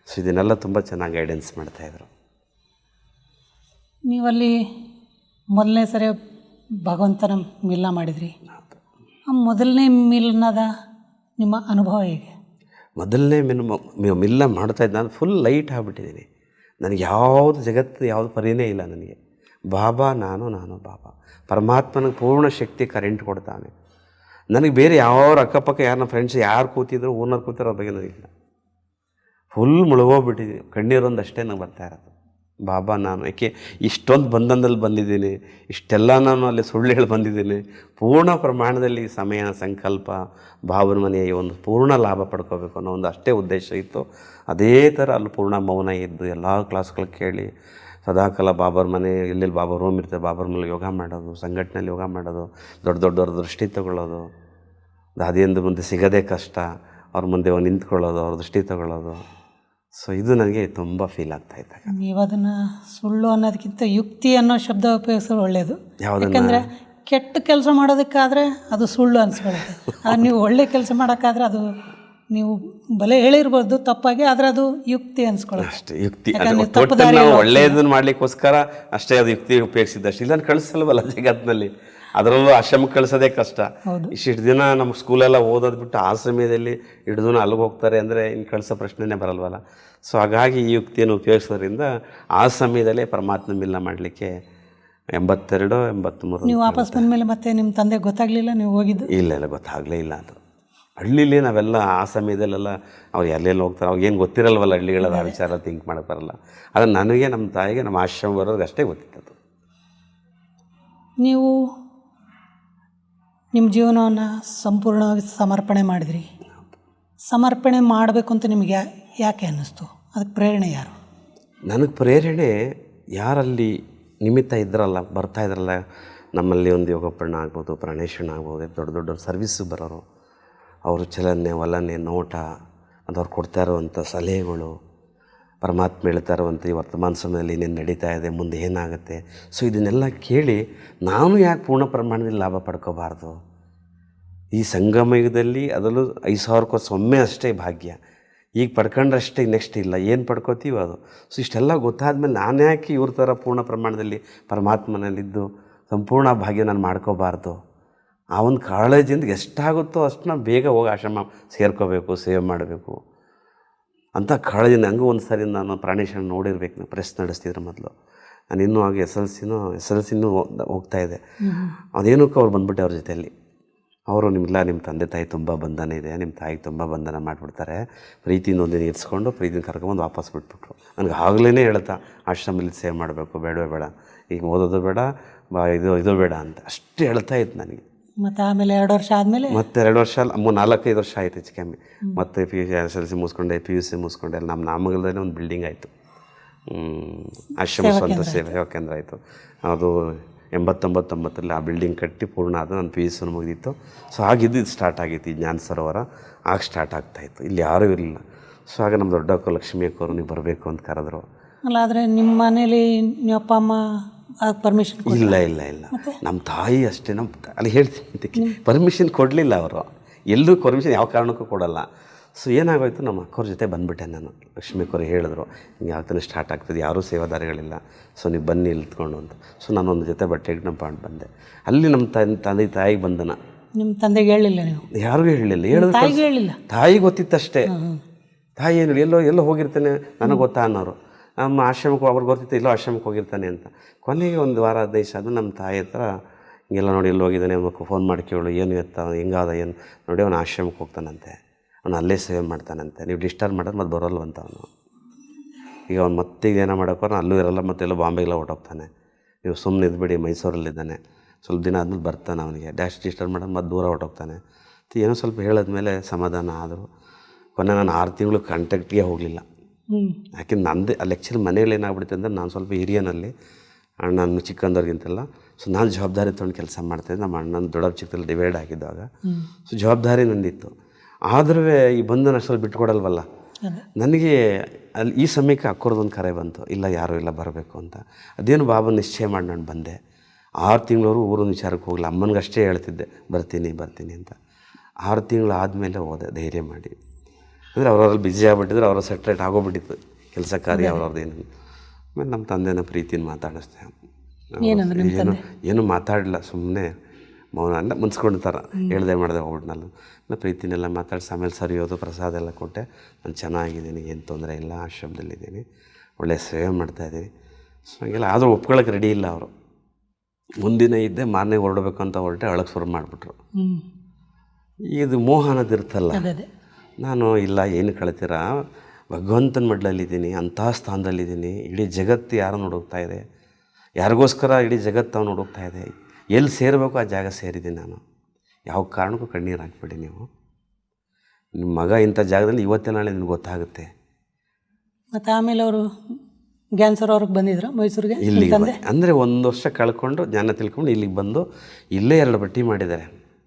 ಸೊ ಇದನ್ನೆಲ್ಲ ತುಂಬ ಚೆನ್ನಾಗಿ ಗೈಡೆನ್ಸ್ ಮಾಡ್ತಾಯಿದ್ರು. ನೀವಲ್ಲಿ ಮೊದಲನೇ ಸರಿ ಭಗವಂತನ ಮಿಲನ ಮಾಡಿದ್ರಿ. ಆ ಮೊದಲನೇ ಮಿಲನದ ನಿಮ್ಮ ಅನುಭವ ಹೇಗೆ? ಮೊದಲನೇ ಮಿಲನ ಮಾಡ್ತಾಯಿದ್ದ ನಾನು ಫುಲ್ ಲೈಟ್ ಆಗಿಬಿಟ್ಟಿದ್ದೀನಿ. ನನಗೆ ಯಾವುದು ಜಗತ್ತು ಯಾವುದು ಪರಿನೇ ಇಲ್ಲ ನನಗೆ. ಬಾಬಾ ನಾನು ಬಾಬಾ. ಪರಮಾತ್ಮನಿಗೆ ಪೂರ್ಣ ಶಕ್ತಿ ಕರೆಂಟ್ ಕೊಡ್ತಾನೆ. ನನಗೆ ಬೇರೆ ಯಾವ ಅಕ್ಕಪಕ್ಕ ಯಾರನ್ನ ಫ್ರೆಂಡ್ಸ್ ಯಾರು ಕೂತಿದ್ರು, ಊರ್ನವ್ರು ಕೂತಿರೋ ಬಗ್ಗೆ ನನಗಿಲ್ಲ. ಫುಲ್ ಮುಳುಗೋಗ್ಬಿಟ್ಟಿದ್ದೀನಿ. ಕಣ್ಣೀರೊಂದು ಅಷ್ಟೇ ನಂಗೆ ಬರ್ತಾ ಇರೋದು. ಬಾಬಾ ನಾನು ಯಾಕೆ ಇಷ್ಟೊಂದು ಬಂಧನದಲ್ಲಿ ಬಂದಿದ್ದೀನಿ, ಇಷ್ಟೆಲ್ಲ ನಾನು ಅಲ್ಲಿ ಸುಳ್ಳು ಹೇಳಿ ಬಂದಿದ್ದೀನಿ. ಪೂರ್ಣ ಪ್ರಮಾಣದಲ್ಲಿ ಸಮಯ ಸಂಕಲ್ಪ ಭಾವನ ಮನೆಯ ಒಂದು ಪೂರ್ಣ ಲಾಭ ಪಡ್ಕೋಬೇಕು ಅನ್ನೋ ಒಂದು ಅಷ್ಟೇ ಉದ್ದೇಶ ಇತ್ತು. ಅದೇ ಥರ ಅಲ್ಲಿ ಪೂರ್ಣ ಮೌನ ಇದ್ದು ಎಲ್ಲ ಕ್ಲಾಸ್ಗಳು ಕೇಳಿ ಸದಾಕಾಲ ಬಾಬರ ಮನೆ ಎಲ್ಲೆಲ್ಲಿ ಬಾಬಾ ರೂಮ್ ಇರ್ತದೆ ಬಾಬರ ಮೇಲೆ ಯೋಗ ಮಾಡೋದು, ಸಂಘಟನೆಯಲ್ಲಿ ಯೋಗ ಮಾಡೋದು, ದೊಡ್ಡ ದೊಡ್ಡವ್ರ ದೃಷ್ಟಿ ತಗೊಳ್ಳೋದು, ದಾದಿಯಿಂದ ಮುಂದೆ ಸಿಗೋದೇ ಕಷ್ಟ, ಅವ್ರ ಮುಂದೆ ನಿಂತ್ಕೊಳ್ಳೋದು, ಅವ್ರ ದೃಷ್ಟಿ ತಗೊಳ್ಳೋದು. ಸೊ ಇದು ನನಗೆ ತುಂಬ ಫೀಲ್ ಆಗ್ತಾ ಇದ್ದಾಗ. ನೀವು ಅದನ್ನು ಸುಳ್ಳು ಅನ್ನೋದಕ್ಕಿಂತ ಯುಕ್ತಿ ಅನ್ನೋ ಶಬ್ದ ಉಪಯೋಗಿಸೋದು ಒಳ್ಳೆಯದು. ಯಾಕೆಂದರೆ ಕೆಟ್ಟ ಕೆಲಸ ಮಾಡೋದಕ್ಕಾದರೆ ಅದು ಸುಳ್ಳು ಅನಿಸ್ಕೊಳ್ಳುತ್ತೆ. ಆದರೆ ನೀವು ಒಳ್ಳೆ ಕೆಲಸ ಮಾಡೋಕ್ಕಾದ್ರೆ ಅದು ನೀವು ಬಲೆ ಹೇಳಿರ್ಬೋದು ತಪ್ಪಾಗಿ, ಆದರೆ ಅದು ಯುಕ್ತಿ ಅನ್ಸ್ಕೊಳ್ಳೋದು ಅಷ್ಟೇ. ಯುಕ್ತಿ ನಾವು ಒಳ್ಳೆಯದನ್ನು ಮಾಡಲಿಕ್ಕೋಸ್ಕರ ಅಷ್ಟೇ ಅದು ಯುಕ್ತಿ ಉಪಯೋಗಿಸಿದ್ದಷ್ಟು. ಇಲ್ಲ ಕಳಿಸಲ್ವಲ್ಲ ಜಗತ್ತಿನಲ್ಲಿ. ಅದರಲ್ಲೂ ಆಶ್ರಮಕ್ಕೆ ಕಳಿಸೋದೇ ಕಷ್ಟ. ಇಷ್ಟು ದಿನ ನಮ್ಮ ಸ್ಕೂಲೆಲ್ಲ ಓದೋದು ಬಿಟ್ಟು ಆ ಸಮಯದಲ್ಲಿ ಹಿಡಿದು ಅಲ್ಲಿಗೆ ಹೋಗ್ತಾರೆ ಅಂದರೆ ಇನ್ನು ಕಳಿಸೋ ಪ್ರಶ್ನೆನೇ ಬರಲ್ವಲ್ಲ. ಸೊ ಹಾಗಾಗಿ ಈ ಯುಕ್ತಿಯನ್ನು ಉಪಯೋಗಿಸೋದ್ರಿಂದ ಆ ಸಮಯದಲ್ಲೇ ಪರಮಾತ್ಮ ಮಿಲನ ಮಾಡಲಿಕ್ಕೆ 82, 83 ನೀವು ವಾಪಸ್ ಬಂದ ಮೇಲೆ ಮತ್ತೆ ನಿಮ್ಮ ತಂದೆ ಗೊತ್ತಾಗಲಿಲ್ಲ ನೀವು ಹೋಗಿದ್ದು? ಇಲ್ಲ ಗೊತ್ತಾಗಲೇ ಇಲ್ಲ. ಅದು ಹಳ್ಳಿಲಿ ನಾವೆಲ್ಲ ಆ ಸಮಯದಲ್ಲೆಲ್ಲ ಅವ್ರು ಎಲ್ಲೆಲ್ಲಿ ಹೋಗ್ತಾರೆ ಅವ್ರಿಗೇನು ಗೊತ್ತಿರಲ್ವಲ್ಲ, ಹಳ್ಳಿಗಳ ವಿಚಾರ ಥಿಂಕ್ ಮಾಡೋಕ್ಕೆ ಬರಲ್ಲ. ಆದರೆ ನನಗೆ ನಮ್ಮ ತಾಯಿಗೆ ನಮ್ಮ ಆಶ್ರಮ ಬರೋದು ಅಷ್ಟೇ ಗೊತ್ತಿತ್ತು. ನೀವು ನಿಮ್ಮ ಜೀವನವನ್ನು ಸಂಪೂರ್ಣವಾಗಿ ಸಮರ್ಪಣೆ ಮಾಡಿದ್ರಿ. ಸಮರ್ಪಣೆ ಮಾಡಬೇಕು ಅಂತ ನಿಮಗೆ ಯಾಕೆ ಅನ್ನಿಸ್ತು? ಅದಕ್ಕೆ ಪ್ರೇರಣೆ ಯಾರು? ನನಗೆ ಪ್ರೇರಣೆ ಯಾರಲ್ಲಿ ನಿಮಿತ್ತ ಇದ್ರಲ್ಲ, ಬರ್ತಾಯಿದ್ರಲ್ಲ, ನಮ್ಮಲ್ಲಿ ಒಂದು ಯೋಗಪರ್ಣ ಆಗ್ಬೋದು, ಪ್ರಾಣೇಶಣ್ಣ ಆಗ್ಬೋದು, ದೊಡ್ಡ ದೊಡ್ಡ ಸರ್ವಿಸ್ಸಿಗೆ ಬರೋರು, ಅವ್ರ ಚಲನೆ ವಲನೆ ನೋಟ, ಅದು ಅವ್ರು ಕೊಡ್ತಾ ಇರುವಂಥ ಸಲಹೆಗಳು, ಪರಮಾತ್ಮ ಹೇಳ್ತಾ ಇರುವಂಥ ಈ ವರ್ತಮಾನ ಸಮಯದಲ್ಲಿ ಏನೇನು ನಡೀತಾ ಇದೆ, ಮುಂದೆ ಏನಾಗುತ್ತೆ. ಸೊ ಇದನ್ನೆಲ್ಲ ಕೇಳಿ ನಾನು ಯಾಕೆ ಪೂರ್ಣ ಪ್ರಮಾಣದಲ್ಲಿ ಲಾಭ ಪಡ್ಕೋಬಾರ್ದು? ಈ ಸಂಗಮಯುಗದಲ್ಲಿ ಅದರಲ್ಲೂ 5000 ಕೋರ್ಸ್ ಒಮ್ಮೆ ಅಷ್ಟೇ ಭಾಗ್ಯ. ಈಗ ಪಡ್ಕೊಂಡ್ರಷ್ಟೇ, ನೆಕ್ಸ್ಟ್ ಇಲ್ಲ. ಏನು ಪಡ್ಕೋತೀವೋ ಅದು. ಸೊ ಇಷ್ಟೆಲ್ಲ ಗೊತ್ತಾದ್ಮೇಲೆ ನಾನು ಯಾಕೆ ಇವ್ರ ಥರ ಪೂರ್ಣ ಪ್ರಮಾಣದಲ್ಲಿ ಪರಮಾತ್ಮನಲ್ಲಿದ್ದು ಸಂಪೂರ್ಣ ಭಾಗ್ಯ ನಾನು ಮಾಡ್ಕೋಬಾರ್ದು? ಆ ಒಂದು ಕಾಳಜಿಯಿಂದ ಎಷ್ಟಾಗುತ್ತೋ ಅಷ್ಟು ನಾನು ಬೇಗ ಹೋಗಿ ಆಶ್ರಮ ಸೇರ್ಕೋಬೇಕು, ಸೇವೆ ಮಾಡಬೇಕು ಅಂತ ಕಾಳಜಿನ. ಹಂಗೂ ಒಂದು ಸಾರಿ ನಾನು ಪ್ರಾಣೇಶನ ನೋಡಿರ್ಬೇಕು. ನಾನು ಪ್ರೆಸ್ ನಡೆಸ್ತಿದ್ರು ಮೊದಲು. ನಾನು ಇನ್ನೂ ಆಗ ಎಸ್ ಎಲ್ ಸಿನೂ ಹೋಗ್ತಾಯಿದ್ದೆ. ಅದೇನಕ್ಕೂ ಅವ್ರು ಬಂದುಬಿಟ್ಟೆ ಅವ್ರ ಜೊತೆಯಲ್ಲಿ. ಅವರು ನಿಮ್ಮ ತಂದೆ ತಾಯಿ ತುಂಬ ಬಂಧನ ಇದೆ, ನಿಮ್ಮ ತಾಯಿಗೆ ತುಂಬ ಬಂಧನ ಮಾಡಿಬಿಡ್ತಾರೆ, ಪ್ರೀತಿಯಿಂದ ಒಂದಿನ ಇರಿಸ್ಕೊಂಡು ಪ್ರೀತಿನ ಕರ್ಕೊಂಬಂದು ವಾಪಸ್ ಬಿಟ್ಬಿಟ್ರು. ನನಗೆ ಆಗಲೇ ಹೇಳ್ತಾ ಆಶ್ರಮದಲ್ಲಿ ಸೇವೆ ಮಾಡಬೇಕು, ಬೇಡವೇ ಬೇಡ, ಈಗ ಓದೋದು ಬೇಡ, ಇದು ಬೇಡ ಅಂತ ಅಷ್ಟೇ ಹೇಳ್ತಾ ಇತ್ತು ನನಗೆ. ಮತ್ತು ಆಮೇಲೆ 2 ವರ್ಷ ಆದಮೇಲೆ ಮತ್ತೆ 2 ವರ್ಷ 4-5 ವರ್ಷ ಆಯಿತು ಹೆಚ್ಚು ಕಮ್ಮಿ. ಮತ್ತು SLC ಮುಗಿಸ್ಕೊಂಡೆ, PUC ಮುಗಿಸ್ಕೊಂಡೆ. ನಮ್ಮ ನಾಮಗಲದಲ್ಲೇ ಒಂದು ಬಿಲ್ಡಿಂಗ್ ಆಯಿತು, ಆಶ್ರಮ ಸ್ವಂತ ಸೇವಾ ಕೇಂದ್ರ ಆಯಿತು. ಅದು 89-90 ಆ ಬಿಲ್ಡಿಂಗ್ ಕಟ್ಟಿ ಪೂರ್ಣ ಆದ. ನನ್ನ PUC ಮುಗಿದಿತ್ತು. ಸೊ ಆಗಿದ್ದು ಸ್ಟಾರ್ಟ್ ಆಗಿತ್ತು ಈ ಜ್ಞಾನ ಸರೋವರ. ಆಗ ಸ್ಟಾರ್ಟ್ ಆಗ್ತಾಯಿತ್ತು. ಇಲ್ಲಿ ಯಾರೂ ಇರಲಿಲ್ಲ. ಸೊ ಆಗ ನಮ್ಮ ದೊಡ್ಡ ಅಕ್ಕ ಲಕ್ಷ್ಮೀ ಅಕ್ಕವರು ನೀವು ಬರಬೇಕು ಅಂತ ಕರೆದ್ರು. ಅಲ್ಲ, ಆದರೆ ನಿಮ್ಮ ಮನೇಲಿ ನಿಮ್ಮ ಅಪ್ಪ ಅಮ್ಮ ಪರ್ಮಿಷನ್ ಇಲ್ಲ ನಮ್ಮ ತಾಯಿ ಅಷ್ಟೇ. ಅಲ್ಲಿ ಹೇಳ್ತೀನಿ, ಪರ್ಮಿಷನ್ ಕೊಡಲಿಲ್ಲ ಅವರು. ಎಲ್ಲೂ ಪರ್ಮಿಷನ್ ಯಾವ ಕಾರಣಕ್ಕೂ ಕೊಡಲ್ಲ. ಸೊ ಏನಾಗೋಯ್ತು, ನಮ್ಮ ಅಕ್ಕವ್ರ ಜೊತೆ ಬಂದುಬಿಟ್ಟೆ ನಾನು. ಲಕ್ಷ್ಮೀ ಅಕ್ಕವ್ರು ಹೇಳಿದ್ರು, ಹಿಂಗೆ ಯಾವ ಥರ ಸ್ಟಾರ್ಟ್ ಆಗ್ತದೆ, ಯಾರೂ ಸೇವಾದಾರಿಗಳಿಲ್ಲ, ಸೊ ನೀವು ಬನ್ನಿ ಇಲ್ತ್ಕೊಂಡು ಅಂತ. ಸೊ ನಾನೊಂದು ಜೊತೆ ಬಟ್ಟೆ ನಮ್ಮ ಪಾಂಡು ಬಂದೆ. ಅಲ್ಲಿ ನಮ್ಮ ತಂದೆ ತಾಯಿಗೆ ಬಂಧನ. ನಿಮ್ಮ ತಂದೆಗೆ ಹೇಳಿಲ್ಲ ನೀವು? ಯಾರಿಗೂ ಹೇಳಲಿಲ್ಲ. ಹೇಳಿದ್ರೆ ತಾಯಿಗೆ ಹೇಳಿಲ್ಲ? ತಾಯಿ ಗೊತ್ತಿತ್ತಷ್ಟೇ. ತಾಯಿ ಏನು ಎಲ್ಲೋ ಹೋಗಿರ್ತಾನೆ ನನಗೆ ಗೊತ್ತಾ ಅನ್ನೋರು. ನಮ್ಮ ಆಶ್ರಮಕ್ಕೆ ಅವ್ರಿಗೆ ಗೊತ್ತಿತ್ತು ಎಲ್ಲೋ ಆಶ್ರಮಕ್ಕೆ ಹೋಗಿರ್ತಾನೆ ಅಂತ. ಕೊನೆಗೆ ಒಂದು ವಾರ 15 ದಿವಸ ಆದ ನಮ್ಮ ತಾಯಿ ಹತ್ರ ಹಿಂಗೆಲ್ಲ ನೋಡಿ ಎಲ್ಲಿ ಹೋಗಿದ್ದಾನೆ ಅವಕ್ಕೆ ಫೋನ್ ಮಾಡಿ ಕೇಳು, ಏನು ಎತ್ತ ಹೆಂಗಾದ ಏನು ನೋಡಿ, ಅವನು ಆಶ್ರಮಕ್ಕೆ ಹೋಗ್ತಾನಂತೆ, ಅವನು ಅಲ್ಲೇ ಸೇವೆ ಮಾಡ್ತಾನಂತೆ, ನೀವು ಡಿಸ್ಟರ್ಬ್ ಮಾಡಿದ್ರೆ ಮತ್ತೆ ಬರೋಲ್ವಂತ ಅವನು. ಈಗ ಅವ್ನು ಮತ್ತೆ ಏನೋ ಮಾಡೋಕ್ಕೋರು ಅಲ್ಲೂ ಇರೋಲ್ಲ, ಮತ್ತೆಲ್ಲೋ ಬಾಂಬೆಗೆಲ್ಲ ಹೊರಟೋಗ್ತಾನೆ. ನೀವು ಸುಮ್ಮನೆ ಇದ್ಬಿಡಿ, ಮೈಸೂರಲ್ಲಿದ್ದಾನೆ, ಸ್ವಲ್ಪ ದಿನ ಆದ್ಮೇಲೆ ಬರ್ತಾನೆ, ಅವನಿಗೆ ಡಿಸ್ಟರ್ಬ್ ಮಾಡೋದು ಮತ್ತೆ ದೂರ ಹೊರಟೋಗ್ತಾನೆ. ಏನೋ ಸ್ವಲ್ಪ ಹೇಳಿದ್ಮೇಲೆ ಸಮಾಧಾನ ಆದರು. ಕೊನೆ ನಾನು 6 ತಿಂಗಳು ಕಾಂಟ್ಯಾಕ್ಟ್ಗೆ ಹೋಗಲಿಲ್ಲ. ಯಾಕೆಂದ್ರೆ ನಂದೇ ಅಲ್ಲಿ ಆ್ಯಕ್ಚುಲಿ ಮನೇಲಿ ಏನಾಗ್ಬಿಡುತ್ತೆ ಅಂದರೆ, ನಾನು ಸ್ವಲ್ಪ ಹಿರಿಯನಲ್ಲಿ ಅಣ್ಣನ ಚಿಕ್ಕಂದವ್ರಿಗಿಂತೆಲ್ಲ. ಸೊ ನಾನು ಜವಾಬ್ದಾರಿ ತೊಗೊಂಡು ಕೆಲಸ ಮಾಡ್ತಾಯಿದ್ದೆ. ನಮ್ಮ ಅಣ್ಣನ ದೊಡ್ಡ ಚಿಕ್ಕದಲ್ಲಿ ಡಿವೈಡ್ ಆಗಿದ್ದಾಗ ಸೊ ಜವಾಬ್ದಾರಿ ನಂದಿತ್ತು. ಆದ್ರೂ ಈ ಬಂದು ನಾನು ಸ್ವಲ್ಪ ಬಿಟ್ಕೊಡಲ್ವಲ್ಲ. ನನಗೆ ಅಲ್ಲಿ ಈ ಸಮಯಕ್ಕೆ ಅಕ್ಕೋರ್ದೊಂದು ಕರೆ ಬಂತು, ಇಲ್ಲ ಯಾರೂ ಇಲ್ಲ ಬರಬೇಕು ಅಂತ. ಅದೇನು ಬಾಬಾ ನಿಶ್ಚಯ ಮಾಡಿ ನಾನು ಬಂದೆ. 6 ತಿಂಗಳವರು ಊರಿನ ವಿಚಾರಕ್ಕೆ ಹೋಗಲಿಲ್ಲ, ಅಮ್ಮನಿಗಷ್ಟೇ ಹೇಳ್ತಿದ್ದೆ ಬರ್ತೀನಿ ಅಂತ. 6 ತಿಂಗಳು ಆದಮೇಲೆ ಹೋದೆ ಧೈರ್ಯ ಮಾಡಿ. ಅಂದರೆ ಅವ್ರವ್ರಲ್ಲಿ ಬ್ಯುಸಿ ಆಗಿಬಿಟ್ಟಿದ್ರು, ಅವ್ರ ಸೆಟ್ರೇಟ್ ಆಗೋಗ್ಬಿಟ್ಟಿತ್ತು ಕೆಲಸ ಕಾರ್ಯ ಅವ್ರವ್ರದ್ದು. ಆಮೇಲೆ ನಮ್ಮ ತಂದೆನ ಪ್ರೀತಿನ ಮಾತಾಡಿಸ್ದೆ. ಏನು ಮಾತಾಡಲಿಲ್ಲ, ಸುಮ್ಮನೆ ಮೌನ ಅಲ್ಲ ಮುನ್ಸ್ಕೊಂಡ್ತಾರ ಹೇಳ್ದೆ ಮಾಡಿದೆ ಹೋಗ್ಬಿಟ್ನಲ್ಲ. ನಾನು ಪ್ರೀತಿನೆಲ್ಲ ಮಾತಾಡಿಸಿ ಆಮೇಲೆ ಸರಿಯೋದು, ಪ್ರಸಾದ ಎಲ್ಲ ಕೊಟ್ಟೆ. ನಾನು ಚೆನ್ನಾಗಿದ್ದೀನಿ, ಏನು ತೊಂದರೆ ಇಲ್ಲ, ಆಶ್ರಮದಲ್ಲಿದ್ದೀನಿ, ಒಳ್ಳೆಯ ಸೇವೆ ಮಾಡ್ತಾಯಿದ್ದೀನಿ. ಸೊ ಹಂಗೆಲ್ಲ ಆದರೂ ಒಪ್ಕೊಳ್ಳೋಕೆ ರೆಡಿ ಇಲ್ಲ ಅವರು. ಮುಂದಿನ ಇದ್ದೆ ಮಾರನೇ ಹೊರಡಬೇಕು ಅಂತ ಹೊರಟೆ, ಅಳಕ್ಕೆ ಶುರು ಮಾಡಿಬಿಟ್ರು. ಇದು ಮೋಹ ಅನ್ನೋದಿರ್ತಲ್ಲ. ನಾನು ಇಲ್ಲ ಏನು ಕಳ್ತೀರಾ, ಭಗವಂತನ ಮಡ್ಲಲ್ಲಿದ್ದೀನಿ, ಅಂಥ ಸ್ಥಾನದಲ್ಲಿದ್ದೀನಿ, ಇಡೀ ಜಗತ್ತು ಯಾರು ನೋಡೋಗ್ತಾ ಇದೆ, ಯಾರಿಗೋಸ್ಕರ ಇಡೀ ಜಗತ್ತು ತಾವು ನೋಡೋಗ್ತಾ ಇದೆ, ಎಲ್ಲಿ ಸೇರಬೇಕು ಆ ಜಾಗ ಸೇರಿದ್ದೀನಿ ನಾನು. ಯಾವ ಕಾರಣಕ್ಕೂ ಕಣ್ಣೀರು ಹಾಕ್ಬೇಡಿ ನೀವು. ನಿಮ್ಮ ಮಗ ಇಂಥ ಜಾಗದಲ್ಲಿ ಇವತ್ತೇ ನಾಳೆ ನಿಮ್ಗೆ ಗೊತ್ತಾಗುತ್ತೆ. ಮತ್ತು ಆಮೇಲೆ ಅವರು ಕ್ಯಾನ್ಸರ್ ಅವ್ರಿಗೆ ಬಂದಿದ್ರು ಮೈಸೂರಿಗೆ. ಇಲ್ಲಿಗೆ ಅಂದರೆ 1 ವರ್ಷ ಕಳ್ಕೊಂಡು ಜ್ಞಾನ ತಿಳ್ಕೊಂಡು ಇಲ್ಲಿಗೆ ಬಂದು ಇಲ್ಲೇ 2 ಬಟ್ಟೆ ಮಾಡಿದ್ದಾರೆ.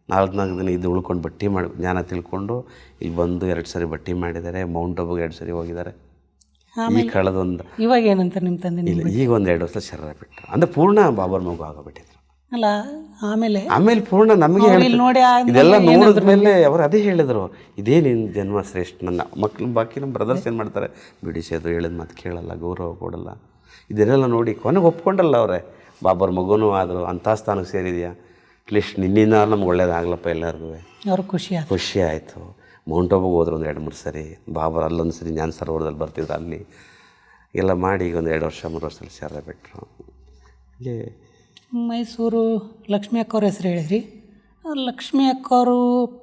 4 ದಿನ ಇದು ಉಳ್ಕೊಂಡು ಬಟ್ಟೆ ಮಾಡಿ ಜ್ಞಾನ ತಿಳ್ಕೊಂಡು ಇಲ್ಲಿ ಬಂದು 2 ಸರಿ ಬಟ್ಟೆ ಮಾಡಿದ್ದಾರೆ. ಮೌಂಟ್ ಆಬುಗೆ 2 ಸರಿ ಹೋಗಿದ್ದಾರೆ. ಈ ಕಳೆದೊಂದು ಇವಾಗ ಏನಂತಾರೆ ನಿಮ್ಮ ತಂದೆ? ಇಲ್ಲ, ಈಗ 1-2 ವರ್ಷ ಶರೀರ ಬಿಟ್ಟರು. ಅಂದರೆ ಪೂರ್ಣ ಬಾಬರ್ ಮಗು ಆಗೋಗ್ಬಿಟ್ಟಿದ್ರು. ಅಲ್ಲ ಆಮೇಲೆ ಪೂರ್ಣ ನಮಗೆ ನೋಡಿ ಇದೆಲ್ಲ ನೋಡಿದ ಮೇಲೆ ಅವರು ಅದೇ ಹೇಳಿದರು, ಇದೇ ನಿನ್ನ ಜನ್ಮ ಶ್ರೇಷ್ಠ. ನನ್ನ ಮಕ್ಕಳು ಬಾಕಿ ನಮ್ಮ ಬ್ರದರ್ಸ್ ಏನು ಮಾಡ್ತಾರೆ, ಬಿಡಿಸೋದು, ಹೇಳಿದ ಮಾತು ಕೇಳಲ್ಲ, ಗೌರವ ಕೊಡಲ್ಲ. ಇದನ್ನೆಲ್ಲ ನೋಡಿ ಕೊನೆಗೆ ಒಪ್ಕೊಂಡಲ್ಲ ಅವರೇ. ಬಾಬರ್ ಮಗುನೂ ಆದರು, ಅಂಥ ಸ್ಥಾನಕ್ಕೆ ಸೇರಿದೆಯಾ, ಅಟ್ಲೀಸ್ಟ್ ನಿನ್ನಿಂದ ನಮ್ಗೆ ಒಳ್ಳೇದಾಗಲಪ್ಪ ಎಲ್ಲರಿಗೂ. ಅವ್ರು ಖುಷಿ ಆಯಿತು. ಮೌಂಟ್ ಆಬುಗೆ ಹೋದ್ರು 1-2-3 ಸರಿ. ಬಾಬರ್ ಅಲ್ಲೊಂದು ಸರಿ ಜ್ಞಾನ ಸರೋವರದಲ್ಲಿ ಬರ್ತಿದ್ರು, ಅಲ್ಲಿ ಎಲ್ಲ ಮಾಡಿ ಈಗ 1-2 ವರ್ಷ 3 ವರ್ಷದಲ್ಲಿ ಸೇರ ಬಿಟ್ಟರು. ಹೀಗೆ ಮೈಸೂರು ಲಕ್ಷ್ಮೀ ಅಕ್ಕವ್ರ ಹೆಸರು ಹೇಳಿದ್ರಿ. ಲಕ್ಷ್ಮೀ ಅಕ್ಕವರು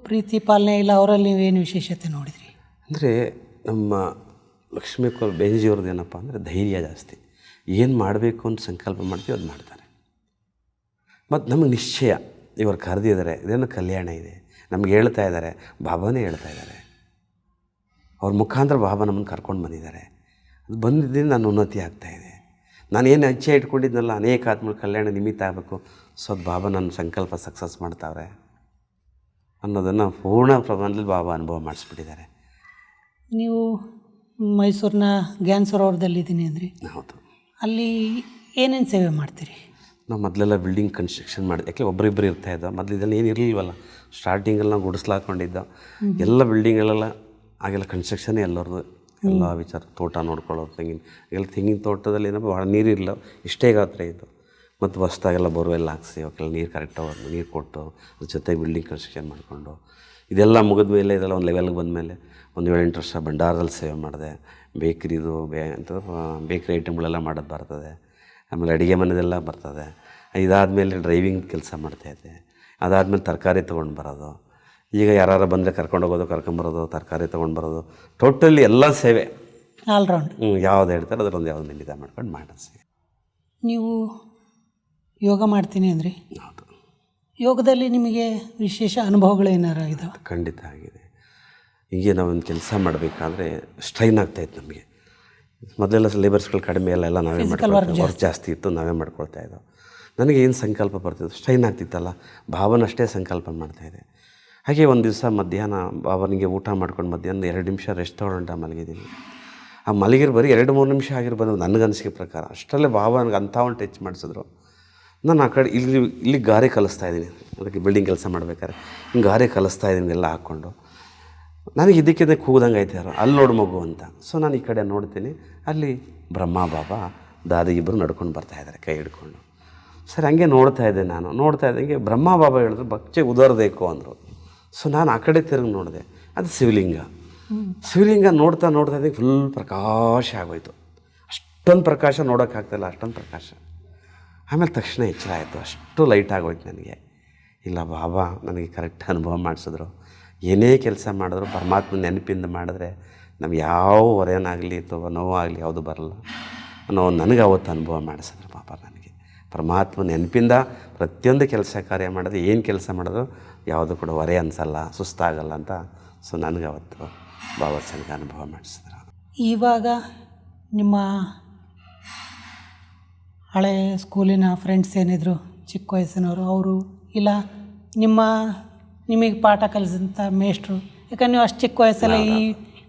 ಪ್ರೀತಿ ಪಾಲನೆ ಇಲ್ಲ, ಅವರಲ್ಲಿ ನೀವೇನು ವಿಶೇಷತೆ ನೋಡಿದ್ರಿ? ಅಂದರೆ ನಮ್ಮ ಲಕ್ಷ್ಮೀ ಅಕ್ಕ ಬೇಂಜಿಯವ್ರದ್ದು ಏನಪ್ಪ ಅಂದರೆ ಧೈರ್ಯ ಜಾಸ್ತಿ. ಏನು ಮಾಡಬೇಕು ಅಂತ ಸಂಕಲ್ಪ ಮಾಡ್ತೀವಿ ಅದು ಮಾಡ್ತಾರೆ. ಮತ್ತು ನಮಗೆ ನಿಶ್ಚಯ, ಇವರು ಕರೆದಿದ್ದಾರೆ, ಇದೇನೋ ಕಲ್ಯಾಣ ಇದೆ, ನಮ್ಗೆ ಹೇಳ್ತಾ ಇದ್ದಾರೆ, ಬಾಬಾನೇ ಹೇಳ್ತಾ ಇದ್ದಾರೆ. ಅವ್ರ ಮುಖಾಂತರ ಬಾಬಾ ನಮ್ಮನ್ನು ಕರ್ಕೊಂಡು ಬಂದಿದ್ದಾರೆ. ಅದು ಬಂದಿದ್ದರಿಂದ ನಾನು ಉನ್ನತಿ ಆಗ್ತಾಯಿದೆ. ನಾನೇನು ಇಚ್ಛೆ ಇಟ್ಕೊಂಡಿದ್ನಲ್ಲ, ಅನೇಕ ಆತ್ಮಗಳ ಕಲ್ಯಾಣ ನಿಮಿತ್ತ ಆಗಬೇಕು, ಸೊ ಅದು ಬಾಬಾ ನನ್ನ ಸಂಕಲ್ಪ ಸಕ್ಸಸ್ ಮಾಡ್ತಾವ್ರೆ ಅನ್ನೋದನ್ನು ಪೂರ್ಣ ಪ್ರಮಾಣದಲ್ಲಿ ಬಾಬಾ ಅನುಭವ ಮಾಡಿಸ್ಬಿಟ್ಟಿದ್ದಾರೆ. ನೀವು ಮೈಸೂರಿನ ಜ್ಞಾನ ಸರೋವರದಲ್ಲಿದ್ದೀನಿ ಅಂದ್ರಿ. ಹೌದು. ಅಲ್ಲಿ ಏನೇನು ಸೇವೆ ಮಾಡ್ತೀರಿ? ನಾವು ಮೊದಲೆಲ್ಲ ಬಿಲ್ಡಿಂಗ್ ಕನ್ಸ್ಟ್ರಕ್ಷನ್ ಮಾಡಿದೆ. ಯಾಕೆ ಒಬ್ಬರಿಬ್ಬರು ಇರ್ತಾಯಿದ್ದೋ, ಮೊದಲು ಇದೆಲ್ಲ ಏನು ಇರಲಿಲ್ವಲ್ಲ. ಸ್ಟಾರ್ಟಿಂಗಲ್ಲಿ ನಾವು ಗುಡಿಸ್ಲಾಕೊಂಡಿದ್ದೋ, ಎಲ್ಲ ಬಿಲ್ಡಿಂಗಲ್ಲೆಲ್ಲ ಆಗೆಲ್ಲ ಕನ್ಸ್ಟ್ರಕ್ಷನ್ನೇ ಎಲ್ಲರದು. ಎಲ್ಲ ವಿಚಾರ, ತೋಟ ನೋಡ್ಕೊಳ್ಳೋದು, ತೆಂಗಿನ ತೋಟದಲ್ಲಿ ಏನಪ್ಪ ಭಾಳ ನೀರಿಲ್ಲ, ಇಷ್ಟೇ ಗಾತ್ರ ಇದ್ದು. ಮತ್ತು ಹೊಸ್ದಾಗೆಲ್ಲ ಬೋರ್ವೆಲ್ ಹಾಕ್ಸಿ ಅವಕ್ಕೆಲ್ಲ ನೀರು ಕರೆಕ್ಟಾಗಿ ನೀರು ಕೊಟ್ಟು ಅದ್ರ ಜೊತೆಗೆ ಬಿಲ್ಡಿಂಗ್ ಕನ್ಸ್ಟ್ರಕ್ಷನ್ ಮಾಡಿಕೊಂಡು ಇದೆಲ್ಲ ಮುಗಿದ ಮೇಲೆ, ಇದೆಲ್ಲ ಒಂದು ಲೆವೆಲ್ಗೆ ಬಂದಮೇಲೆ ಒಂದು 7-8 ವರ್ಷ ಭಂಡಾರದಲ್ಲಿ ಸೇವೆ ಮಾಡಿದೆ. ಬೇಕ್ರಿದು ಬೇಕ್ರಿ ಐಟಮ್ಗಳೆಲ್ಲ ಮಾಡೋದು ಬರ್ತದೆ. ಆಮೇಲೆ ಅಡುಗೆ ಮನೆದೆಲ್ಲ ಬರ್ತದೆ. ಇದಾದಮೇಲೆ ಡ್ರೈವಿಂಗ್ ಕೆಲಸ ಮಾಡ್ತಾಯಿದ್ದೆ. ಅದಾದಮೇಲೆ ತರಕಾರಿ ತೊಗೊಂಡು ಬರೋದು. ಈಗ ಯಾರು ಬಂದರೆ ಕರ್ಕೊಂಡೋಗೋದು, ಕರ್ಕೊಂಬರೋದು, ತರಕಾರಿ ತೊಗೊಂಡು ಬರೋದು, ಟೋಟಲಿ ಎಲ್ಲ ಸೇವೆ ಆಲ್ರೌಂಡ್. ಯಾವ್ದು ಹೇಳ್ತಾರೆ ಅದರೊಂದು ಯಾವ್ದು ನಿಂದಿದ ಮಾಡ್ಕೊಂಡು ಮಾಡೋದು ಸೇವೆ. ನೀವು ಯೋಗ ಮಾಡ್ತೀನಿ ಅಂದರೆ, ಹೌದು, ಯೋಗದಲ್ಲಿ ನಿಮಗೆ ವಿಶೇಷ ಅನುಭವಗಳು ಏನಾರು ಇದಾವೆ? ಖಂಡಿತ ಆಗಿದೆ. ಹೀಗೆ ನಾವೊಂದು ಕೆಲಸ ಮಾಡಬೇಕಾದ್ರೆ ಸ್ಟ್ರೈನ್ ಆಗ್ತಾಯಿತ್ತು ನಮಗೆ. ಮೊದಲೆಲ್ಲ ಲೇಬರ್ಸ್ಗಳು ಕಡಿಮೆ ಎಲ್ಲ ನಾವೇ ಮಾಡ್ಕೊಳ್ತೀವಿ, ವರ್ಕ್ ಜಾಸ್ತಿ ಇತ್ತು, ನಾವೇ ಮಾಡ್ಕೊಳ್ತಾ ಇದ್ದೋ. ನನಗೆ ಏನು ಸಂಕಲ್ಪ ಬರ್ತಿತ್ತು, ಸ್ಟ್ರೈನ್ ಆಗ್ತಿತ್ತಲ್ಲ, ಭಾವನಷ್ಟೇ ಸಂಕಲ್ಪ ಮಾಡ್ತಾಯಿದ್ದೆ. ಹಾಗೆ ಒಂದು ದಿವಸ ಮಧ್ಯಾಹ್ನ ಬಾಬನಿಗೆ ಊಟ ಮಾಡ್ಕೊಂಡು ಮಧ್ಯಾಹ್ನ 2 ನಿಮಿಷ ರೆಸ್ಟ್ ತೊಗೊಂಡ ಮಲಗಿದ್ದೀನಿ. ಆ ಮಲಗಿರು ಬರೀ 2-3 ನಿಮಿಷ ಆಗಿರ್ಬೋದು ನನಗನ್ಸಿಕೆ ಪ್ರಕಾರ. ಅಷ್ಟರಲ್ಲೇ ಬಾಬಾ ನನಗೆ ಅಂಥ ಒಂದು ಟಚ್ ಮಾಡಿಸಿದ್ರು. ನಾನು ಆ ಕಡೆ ಇಲ್ಲಿ ಗಾರೆ ಕಲಿಸ್ತಾ ಇದ್ದೀನಿ, ಅದಕ್ಕೆ ಬಿಲ್ಡಿಂಗ್ ಕೆಲಸ ಮಾಡ್ಬೇಕಾದ್ರೆ ಹಿಂಗೆ ಗಾರೆ ಕಲಿಸ್ತಾ ಇದ್ದೀನಿ ಎಲ್ಲ ಹಾಕ್ಕೊಂಡು. ನನಗೆ ಇದಕ್ಕಿಂತ ಕೂದಂಗೆ ಆಯ್ತು ಯಾರು, ಅಲ್ಲಿ ನೋಡು ಮಗು ಅಂತ. ಸೊ ನಾನು ಈ ಕಡೆ ನೋಡ್ತೀನಿ, ಅಲ್ಲಿ ಬ್ರಹ್ಮ ಬಾಬಾ ದಾದಿ ಇಬ್ಬರು ನಡ್ಕೊಂಡು ಬರ್ತಾಯಿದ್ದಾರೆ ಕೈ ಹಿಡ್ಕೊಂಡು. ಸರಿ ಹಂಗೆ ನೋಡ್ತಾ ಇದ್ದೆ ನಾನು. ನೋಡ್ತಾ ಇದ್ದಂಗೆ ಬ್ರಹ್ಮ ಬಾಬಾ ಹೇಳಿದ್ರು ಬಚ್ಚೆ ಉದರ್ಬೇಕು ಅಂದರು. ಸೊ ನಾನು ಆ ಕಡೆ ತಿರುಗಿ ನೋಡಿದೆ, ಅದು ಶಿವಲಿಂಗ. ಶಿವಲಿಂಗ ನೋಡ್ತಾ ಇದ್ದಂಗೆ ಫುಲ್ ಪ್ರಕಾಶ ಆಗೋಯ್ತು. ಅಷ್ಟೊಂದು ಪ್ರಕಾಶ ನೋಡೋಕ್ಕಾಗ್ತಾಯಿಲ್ಲ, ಅಷ್ಟೊಂದು ಪ್ರಕಾಶ. ಆಮೇಲೆ ತಕ್ಷಣ ಎಚ್ಚರ ಆಯಿತು, ಅಷ್ಟು ಲೈಟ್ ಆಗೋಯ್ತು ನನಗೆ. ಇಲ್ಲ ಬಾಬಾ ನನಗೆ ಕರೆಕ್ಟ್ ಅನುಭವ ಮಾಡಿಸಿದ್ರು. ಏನೇ ಕೆಲಸ ಮಾಡಿದ್ರು ಪರಮಾತ್ಮ ನೆನಪಿಂದ ಮಾಡಿದ್ರೆ ನಮ್ಗೆ ಯಾವ ಹೊರೆಯನ್ನಾಗಲಿ ಅಥವಾ ನೋವಾಗಲಿ ಯಾವುದು ಬರಲ್ಲ ಅನ್ನೋ ನನಗೆ ಅವತ್ತು ಅನುಭವ ಮಾಡಿಸಿದ್ರು ಬಾಬಾ ನನಗೆ. ಪರಮಾತ್ಮ ನೆನಪಿಂದ ಪ್ರತಿಯೊಂದು ಕೆಲಸ ಕಾರ್ಯ ಮಾಡಿದ್ರೆ ಏನು ಕೆಲಸ ಮಾಡಿದ್ರು ಯಾವುದು ಕೂಡ ಹೊರೆ ಅನಿಸಲ್ಲ, ಸುಸ್ತಾಗಲ್ಲ ಅಂತ. ಸೊ ನನಗೆ ಅವತ್ತು ಬಾಬಾ ನನಗೆ ಅನುಭವ ಮಾಡಿಸಿದ್ರು. ಇವಾಗ ನಿಮ್ಮ ಹಳೆ ಸ್ಕೂಲಿನ ಫ್ರೆಂಡ್ಸ್ ಏನಿದ್ರು ಚಿಕ್ಕ ವಯಸ್ಸಿನವರು, ಅವರು ಇಲ್ಲ ನಿಮಗೆ ಪಾಠ ಕಲಿಸಿದಂಥ ಮೇಷ್ಟ್ರು, ಯಾಕಂದ್ರೆ ನೀವು ಅಷ್ಟು ಚಿಕ್ಕ ವಯಸ್ಸಲ್ಲಿ ಈ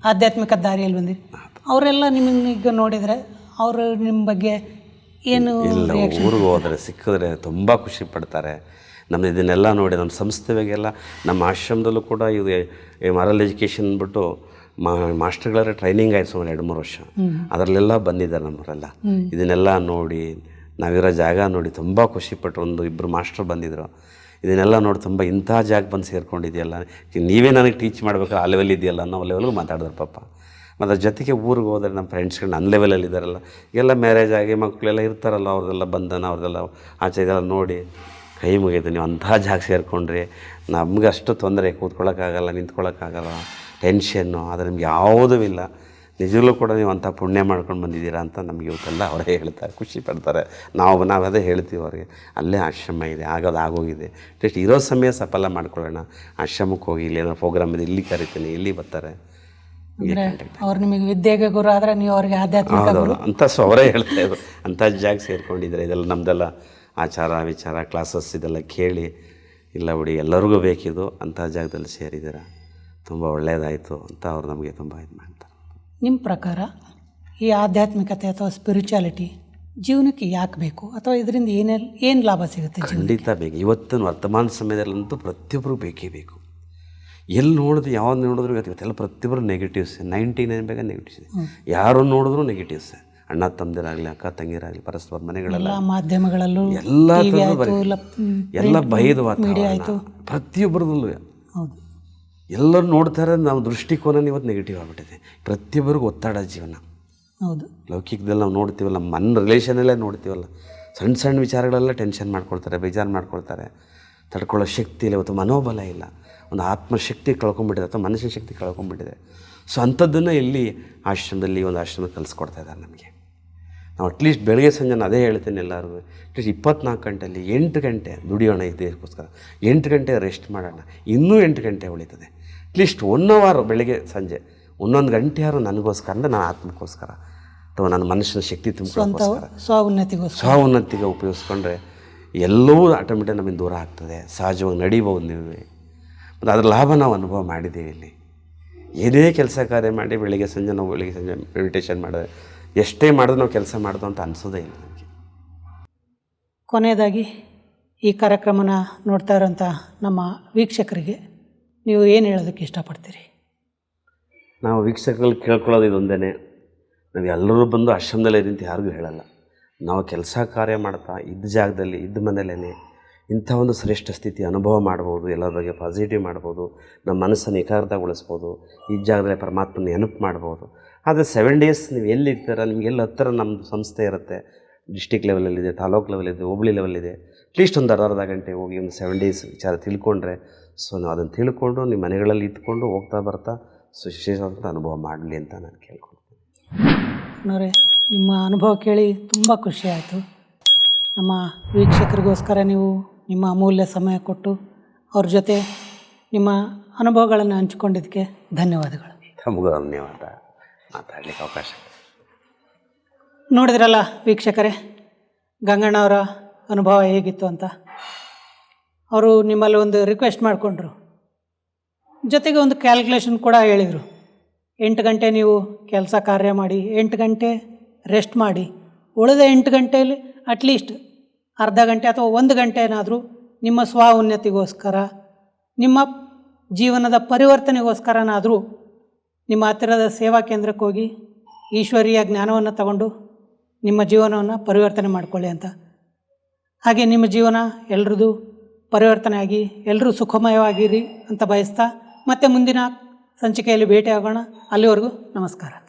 ಆಧ್ಯಾತ್ಮಿಕ ದಾರಿಯಲ್ಲಿ ಬಂದಿರಿ, ಅವರೆಲ್ಲ ನಿಮಗೆ ನೋಡಿದರೆ ಅವರು ನಿಮ್ಮ ಬಗ್ಗೆ ಏನು ಇಲ್ಲ, ಊರಿಗೆ ಹೋದರೆ ಸಿಕ್ಕಿದ್ರೆ ತುಂಬ ಖುಷಿ ಪಡ್ತಾರೆ. ನಮ್ಮ ಇದನ್ನೆಲ್ಲ ನೋಡಿ ನಮ್ಮ ಸಂಸ್ಥೆ ಬಗ್ಗೆಲ್ಲ ನಮ್ಮ ಆಶ್ರಮದಲ್ಲೂ ಕೂಡ ಇದು ಮಾರಲ್ ಎಜುಕೇಷನ್ ಅಂದ್ಬಿಟ್ಟು ಮಾಸ್ಟರ್ಗಳೇ ಟ್ರೈನಿಂಗ್ ಆಯಿತು ಸುಮಾರು 2-3 ವರ್ಷ. ಅದರಲ್ಲೆಲ್ಲ ಬಂದಿದ್ದಾರೆ ನಮ್ಮವರೆಲ್ಲ. ಇದನ್ನೆಲ್ಲ ನೋಡಿ ನಾವಿರೋ ಜಾಗ ನೋಡಿ ತುಂಬ ಖುಷಿಪಟ್ಟರು. 1-2 ಮಾಸ್ಟರ್ ಬಂದಿದ್ದರು. ಇದನ್ನೆಲ್ಲ ನೋಡಿ ತುಂಬ ಇಂಥ ಜಾಗ ಬಂದು ಸೇರ್ಕೊಂಡಿದೆಯಲ್ಲ, ನೀವೇ ನನಗೆ ಟೀಚ್ ಮಾಡಬೇಕು ಆ ಲೆವೆಲ್ ಇದೆಯಲ್ಲ ಅನ್ನೋ ಲೆವೆಲ್ಗೂ ಮಾತಾಡಿದ್ರು ಪಾಪ. ಮತ್ತು ಅದ್ರ ಜೊತೆಗೆ ಊರಿಗೆ ಹೋದರೆ ನಮ್ಮ ಫ್ರೆಂಡ್ಸ್ಗಳು ನನ್ನ ಲೆವೆಲಲ್ಲಿ ಇದ್ದಾರಲ್ಲ, ಎಲ್ಲ ಮ್ಯಾರೇಜ್ ಆಗಿ ಮಕ್ಕಳೆಲ್ಲ ಇರ್ತಾರಲ್ಲ, ಅವ್ರದ್ದೆಲ್ಲ ಬಂಧನ ಅವ್ರದ್ದೆಲ್ಲ ಆಚೆ ಇದೆಲ್ಲ ನೋಡಿ ಕೈ ಮುಗಿದು ನೀವು ಅಂಥ ಜಾಗ ಸೇರಿಕೊಂಡ್ರಿ, ನಮ್ಗೆ ಅಷ್ಟು ತೊಂದರೆ, ಕೂತ್ಕೊಳ್ಳೋಕ್ಕಾಗಲ್ಲ, ನಿಂತ್ಕೊಳ್ಳೋಕ್ಕಾಗಲ್ಲ, ಟೆನ್ಷನ್ನು, ಆದರೆ ನಿಮ್ಗೆ ಯಾವುದೂ ಇಲ್ಲ, ನಿಜವೂ ಕೂಡ ನೀವು ಅಂಥ ಪುಣ್ಯ ಮಾಡ್ಕೊಂಡು ಬಂದಿದ್ದೀರಾ ಅಂತ ನಮಗೆ ಇವತ್ತೆಲ್ಲ ಅವರೇ ಹೇಳ್ತಾರೆ, ಖುಷಿ ಪಡ್ತಾರೆ. ನಾವು ಅದೇ ಹೇಳ್ತೀವಿ ಅವ್ರಿಗೆ, ಅಲ್ಲೇ ಆಶ್ರಮ ಇದೆ, ಆಗೋಗಿದೆ, ಅಟ್ಲೀಸ್ಟ್ ಇರೋ ಸಮಯ ಸಫಲ ಮಾಡ್ಕೊಳ್ಳೋಣ, ಆಶ್ರಮಕ್ಕೆ ಹೋಗಿ ಇಲ್ಲಿ ಏನೋ ಪ್ರೋಗ್ರಾಮ್ ಇದೆ ಇಲ್ಲಿ ಕರಿತೀನಿ, ಇಲ್ಲಿ ಬರ್ತಾರೆ. ಅವ್ರು ನಿಮಗೆ ವಿದ್ಯೆಗೆ ಗುರು ಆದರೆ ನೀವು ಅವ್ರಿಗೆ ಆಧ್ಯಾತ್ಮಿಕ ಗುರು ಅಂತ. ಸೊ ಅವರೇ ಹೇಳ್ತಾ ಇದ್ರು ಅಂಥ ಜಾಗ ಸೇರ್ಕೊಂಡಿದ್ದಾರೆ, ಇದೆಲ್ಲ ನಮ್ಮದೆಲ್ಲ ಆಚಾರ ವಿಚಾರ ಕ್ಲಾಸಸ್ ಇದೆಲ್ಲ ಕೇಳಿ, ಇಲ್ಲ ಬಿಡಿ ಎಲ್ಲರಿಗೂ ಬೇಕಿದು, ಅಂಥ ಜಾಗದಲ್ಲಿ ಸೇರಿದ್ದೀರ, ತುಂಬ ಒಳ್ಳೆಯದಾಯಿತು ಅಂತ ಅವ್ರು ನಮಗೆ ತುಂಬ ಇದು ಮಾಡ್ತಾರೆ. ನಿಮ್ಮ ಪ್ರಕಾರ ಈ ಆಧ್ಯಾತ್ಮಿಕತೆ ಅಥವಾ ಸ್ಪಿರಿಚುಯಾಲಿಟಿ ಜೀವನಕ್ಕೆ ಯಾಕೆ ಬೇಕು, ಅಥವಾ ಇದರಿಂದ ಏನು ಲಾಭ ಸಿಗುತ್ತೆ? ಖಂಡಿತ ಬೇಕು. ಇವತ್ತಿನ ವರ್ತಮಾನ ಸಮಯದಲ್ಲಂತೂ ಪ್ರತಿಯೊಬ್ಬರು ಬೇಕೇ ಬೇಕು. ಎಲ್ಲಿ ನೋಡಿದ್ರು ಯಾವ್ದು ನೋಡಿದ್ರು ಇವತ್ತೆಲ್ಲ ಪ್ರತಿಯೊಬ್ಬರು ನೆಗೆಟಿವ್ಸ್, 99 ಬೇಗ ನೆಗೆಟಿವ್ಸ್. ಯಾರು ನೋಡಿದ್ರು ನೆಗೆಟಿವ್ಸ್. ಅಣ್ಣ ತಮ್ಮದಿರಾಗಲಿ, ಅಕ್ಕ ತಂಗಿರಾಗಲಿ, ಪರಸ್ಪರ ಮನೆಗಳೆಲ್ಲ ಮಾಧ್ಯಮಗಳಲ್ಲೂ ಎಲ್ಲ ಭಯದ ವಾತಾವರಣ ಪ್ರತಿಯೊಬ್ಬರದಲ್ಲೂ. ಹೌದು, ಎಲ್ಲರೂ ನೋಡ್ತಾರೆ, ನಾವು ದೃಷ್ಟಿಕೋನ ಇವತ್ತು ನೆಗೆಟಿವ್ ಆಗಿಬಿಟ್ಟಿದೆ. ಪ್ರತಿಯೊಬ್ಬರಿಗೂ ಒತ್ತಡ ಜೀವನ. ಹೌದು, ಲೌಕಿಕದಲ್ಲಿ ನಾವು ನೋಡ್ತೀವಲ್ಲ, ಮನ ರಿಲೇಷನಲ್ಲೇ ನೋಡ್ತೀವಲ್ಲ, ಸಣ್ಣ ಸಣ್ಣ ವಿಚಾರಗಳೆಲ್ಲ ಟೆನ್ಷನ್ ಮಾಡ್ಕೊಳ್ತಾರೆ, ಬೇಜಾರು ಮಾಡ್ಕೊಳ್ತಾರೆ, ತಡ್ಕೊಳ್ಳೋ ಶಕ್ತಿ ಇಲ್ಲ, ಇವತ್ತು ಮನೋಬಲ ಇಲ್ಲ, ಒಂದು ಆತ್ಮಶಕ್ತಿ ಕಳ್ಕೊಂಡ್ಬಿಟ್ಟಿದೆ ಅಥವಾ ಮನುಷ್ಯನ ಶಕ್ತಿ ಕಳ್ಕೊಂಡ್ಬಿಟ್ಟಿದೆ. ಸೊ ಅಂಥದ್ದನ್ನು ಇಲ್ಲಿ ಆಶ್ರಮದಲ್ಲಿ ಒಂದು ಆಶ್ರಮ ಕಲಿಸ್ಕೊಡ್ತಾ ಇದ್ದಾರೆ ನಮಗೆ. ನಾವು ಅಟ್ಲೀಸ್ಟ್ ಬೆಳಗ್ಗೆ ಸಂಜೆ ನಾನು ಅದೇ ಹೇಳ್ತೀನಿ ಎಲ್ಲರಿಗೂ, ಅಟ್ಲೀಸ್ಟ್ 24 ಗಂಟೆಯಲ್ಲಿ 8 ಗಂಟೆ ದುಡಿಯೋಣ, ಇದಕ್ಕೋಸ್ಕರ 8 ಗಂಟೆ ರೆಸ್ಟ್ ಮಾಡೋಣ, ಇನ್ನೂ 8 ಗಂಟೆ ಉಳಿತದೆ. ಅಟ್ಲೀಸ್ಟ್ 1 ಅವರ್ ಬೆಳಗ್ಗೆ ಸಂಜೆ 1 ಗಂಟೆ ಯಾರು ನನಗೋಸ್ಕರ, ಅಂದರೆ ನನ್ನ ಆತ್ಮಕ್ಕೋಸ್ಕರ ಅಥವಾ ನನ್ನ ಮನುಷ್ಯನ ಶಕ್ತಿ ತುಂಬಿಸೋಕ್ಕೋಸ್ಕರ, ಸ್ವಉನ್ನತಿಗೆ ಉಪಯೋಗಿಸ್ಕೊಂಡ್ರೆ ಎಲ್ಲವೂ ಆಟೋಮೆಟಿಕ್ ನಮಗೆ ದೂರ ಆಗ್ತದೆ, ಸಹಜವಾಗಿ ನಡೀಬೋದು. ನೀವು ಮತ್ತು ಅದರ ಲಾಭ ನಾವು ಅನುಭವ ಮಾಡಿದ್ದೀವಿ. ಇಲ್ಲಿ ಏನೇ ಕೆಲಸ ಕಾರ್ಯ ಮಾಡಿ ಬೆಳಗ್ಗೆ ಸಂಜೆ ಮೆಡಿಟೇಷನ್ ಮಾಡಿದ್ರೆ ಎಷ್ಟೇ ಮಾಡಿದ್ರು ನಾವು ಕೆಲಸ ಮಾಡೋದು ಅಂತ ಅನಿಸೋದೇ ಇಲ್ಲ ನನಗೆ. ಕೊನೆಯದಾಗಿ ಈ ಕಾರ್ಯಕ್ರಮನ ನೋಡ್ತಾ ಇರೋಂಥ ನಮ್ಮ ವೀಕ್ಷಕರಿಗೆ ನೀವು ಏನು ಹೇಳೋದಕ್ಕೆ ಇಷ್ಟಪಡ್ತೀರಿ? ನಾವು ವೀಕ್ಷಕರಲ್ಲಿ ಕೇಳ್ಕೊಳ್ಳೋದು ಇದೊಂದೇ, ನಾವು ಎಲ್ಲರೂ ಬಂದು ಆಶ್ರಮದಲ್ಲೇ ನಿಂತು ಯಾರಿಗೂ ಹೇಳಲ್ಲ. ನಾವು ಕೆಲಸ ಕಾರ್ಯ ಮಾಡ್ತಾ ಇದ್ದ ಜಾಗದಲ್ಲಿ ಇದ್ದ ಮನೇಲೇ ಇಂಥ ಒಂದು ಶ್ರೇಷ್ಠ ಸ್ಥಿತಿ ಅನುಭವ ಮಾಡ್ಬೋದು, ಎಲ್ಲರ ಬಗ್ಗೆ ಪಾಸಿಟಿವ್ ಮಾಡ್ಬೋದು, ನಮ್ಮ ಮನಸ್ಸನ್ನು ಏಕಾಗ್ರತೆಗೊಳಿಸ್ಬೋದು, ಈ ಜಾಗದಲ್ಲಿ ಪರಮಾತ್ಮನ ನೆನಪು ಮಾಡ್ಬೋದು. ಆದರೆ 7 ಡೇಸ್ ನೀವು ಎಲ್ಲಿರ್ತೀರ, ನಿಮಗೆಲ್ಲ ಹತ್ತಿರ ನಮ್ಮದು ಸಂಸ್ಥೆ ಇರುತ್ತೆ, ಡಿಸ್ಟಿಕ್ ಲೆವೆಲಲ್ಲಿದೆ, ತಾಲೂಕು ಲೆವೆಲಿದೆ, ಹೋಬಳಿ ಲೆವೆಲಿದೆ. ಅಟ್ಲೀಸ್ಟ್ ಒಂದು ಅರ್ಧ ಗಂಟೆ ಹೋಗಿ ಒಂದು 7 ಡೇಸ್ ವಿಚಾರ ತಿಳ್ಕೊಂಡ್ರೆ, ಸೊ ನಾವು ಅದನ್ನು ತಿಳ್ಕೊಂಡು ನಿಮ್ಮ ಮನೆಗಳಲ್ಲಿ ಇದ್ಕೊಂಡು ಹೋಗ್ತಾ ಬರ್ತಾ ವಿಶೇಷವಾದಂಥ ಅನುಭವ ಮಾಡಲಿ ಅಂತ ನಾನು ಕೇಳ್ಕೊಳ್ತೀನಿ. ನೋಡ್ರಿ, ನಿಮ್ಮ ಅನುಭವ ಕೇಳಿ ತುಂಬ ಖುಷಿ ಆಯಿತು. ನಮ್ಮ ವೀಕ್ಷಕರಿಗೋಸ್ಕರ ನೀವು ನಿಮ್ಮ ಅಮೂಲ್ಯ ಸಮಯ ಕೊಟ್ಟು ಅವ್ರ ಜೊತೆ ನಿಮ್ಮ ಅನುಭವಗಳನ್ನು ಹಂಚಿಕೊಂಡಿದ್ದಕ್ಕೆ ಧನ್ಯವಾದಗಳು. ತಮಗೂ ಧನ್ಯವಾದ, ಮಾತಾಡಲಿಕ್ಕೆ ಅವಕಾಶ. ನೋಡಿದ್ರಲ್ಲ ವೀಕ್ಷಕರೇ, ಗಂಗಣ್ಣವರ ಅನುಭವ ಹೇಗಿತ್ತು ಅಂತ. ಅವರು ನಿಮ್ಮಲ್ಲಿ ಒಂದು ರಿಕ್ವೆಸ್ಟ್ ಮಾಡಿಕೊಂಡ್ರು, ಜೊತೆಗೆ ಒಂದು ಕ್ಯಾಲ್ಕುಲೇಷನ್ ಕೂಡ ಹೇಳಿದರು. 8 ಗಂಟೆ ನೀವು ಕೆಲಸ ಕಾರ್ಯ ಮಾಡಿ, 8 ಗಂಟೆ ರೆಸ್ಟ್ ಮಾಡಿ, ಉಳಿದ 8 ಗಂಟೆಯಲ್ಲಿ ಅಟ್ಲೀಸ್ಟ್ ಅರ್ಧ ಗಂಟೆ ಅಥವಾ 1 ಗಂಟೆನಾದರೂ ನಿಮ್ಮ ಸ್ವ ಉನ್ನತಿಗೋಸ್ಕರ, ನಿಮ್ಮ ಜೀವನದ ಪರಿವರ್ತನೆಗೋಸ್ಕರನಾದರೂ ನಿಮ್ಮ ಹತ್ತಿರದ ಸೇವಾ ಕೇಂದ್ರಕ್ಕೆ ಹೋಗಿ ಈಶ್ವರೀಯ ಜ್ಞಾನವನ್ನು ತಗೊಂಡು ನಿಮ್ಮ ಜೀವನವನ್ನು ಪರಿವರ್ತನೆ ಮಾಡಿಕೊಳ್ಳಿ ಅಂತ. ಹಾಗೆ ನಿಮ್ಮ ಜೀವನ ಎಲ್ರದ್ದು ಪರಿವರ್ತನೆ ಆಗಿ ಎಲ್ಲರೂ ಸುಖಮಯವಾಗಿರಿ ಅಂತ ಬಯಸ್ತಾ ಮತ್ತೆ ಮುಂದಿನ ಸಂಚಿಕೆಯಲ್ಲಿ ಭೇಟಿಯಾಗೋಣ. ಅಲ್ಲಿವರೆಗೂ ನಮಸ್ಕಾರ.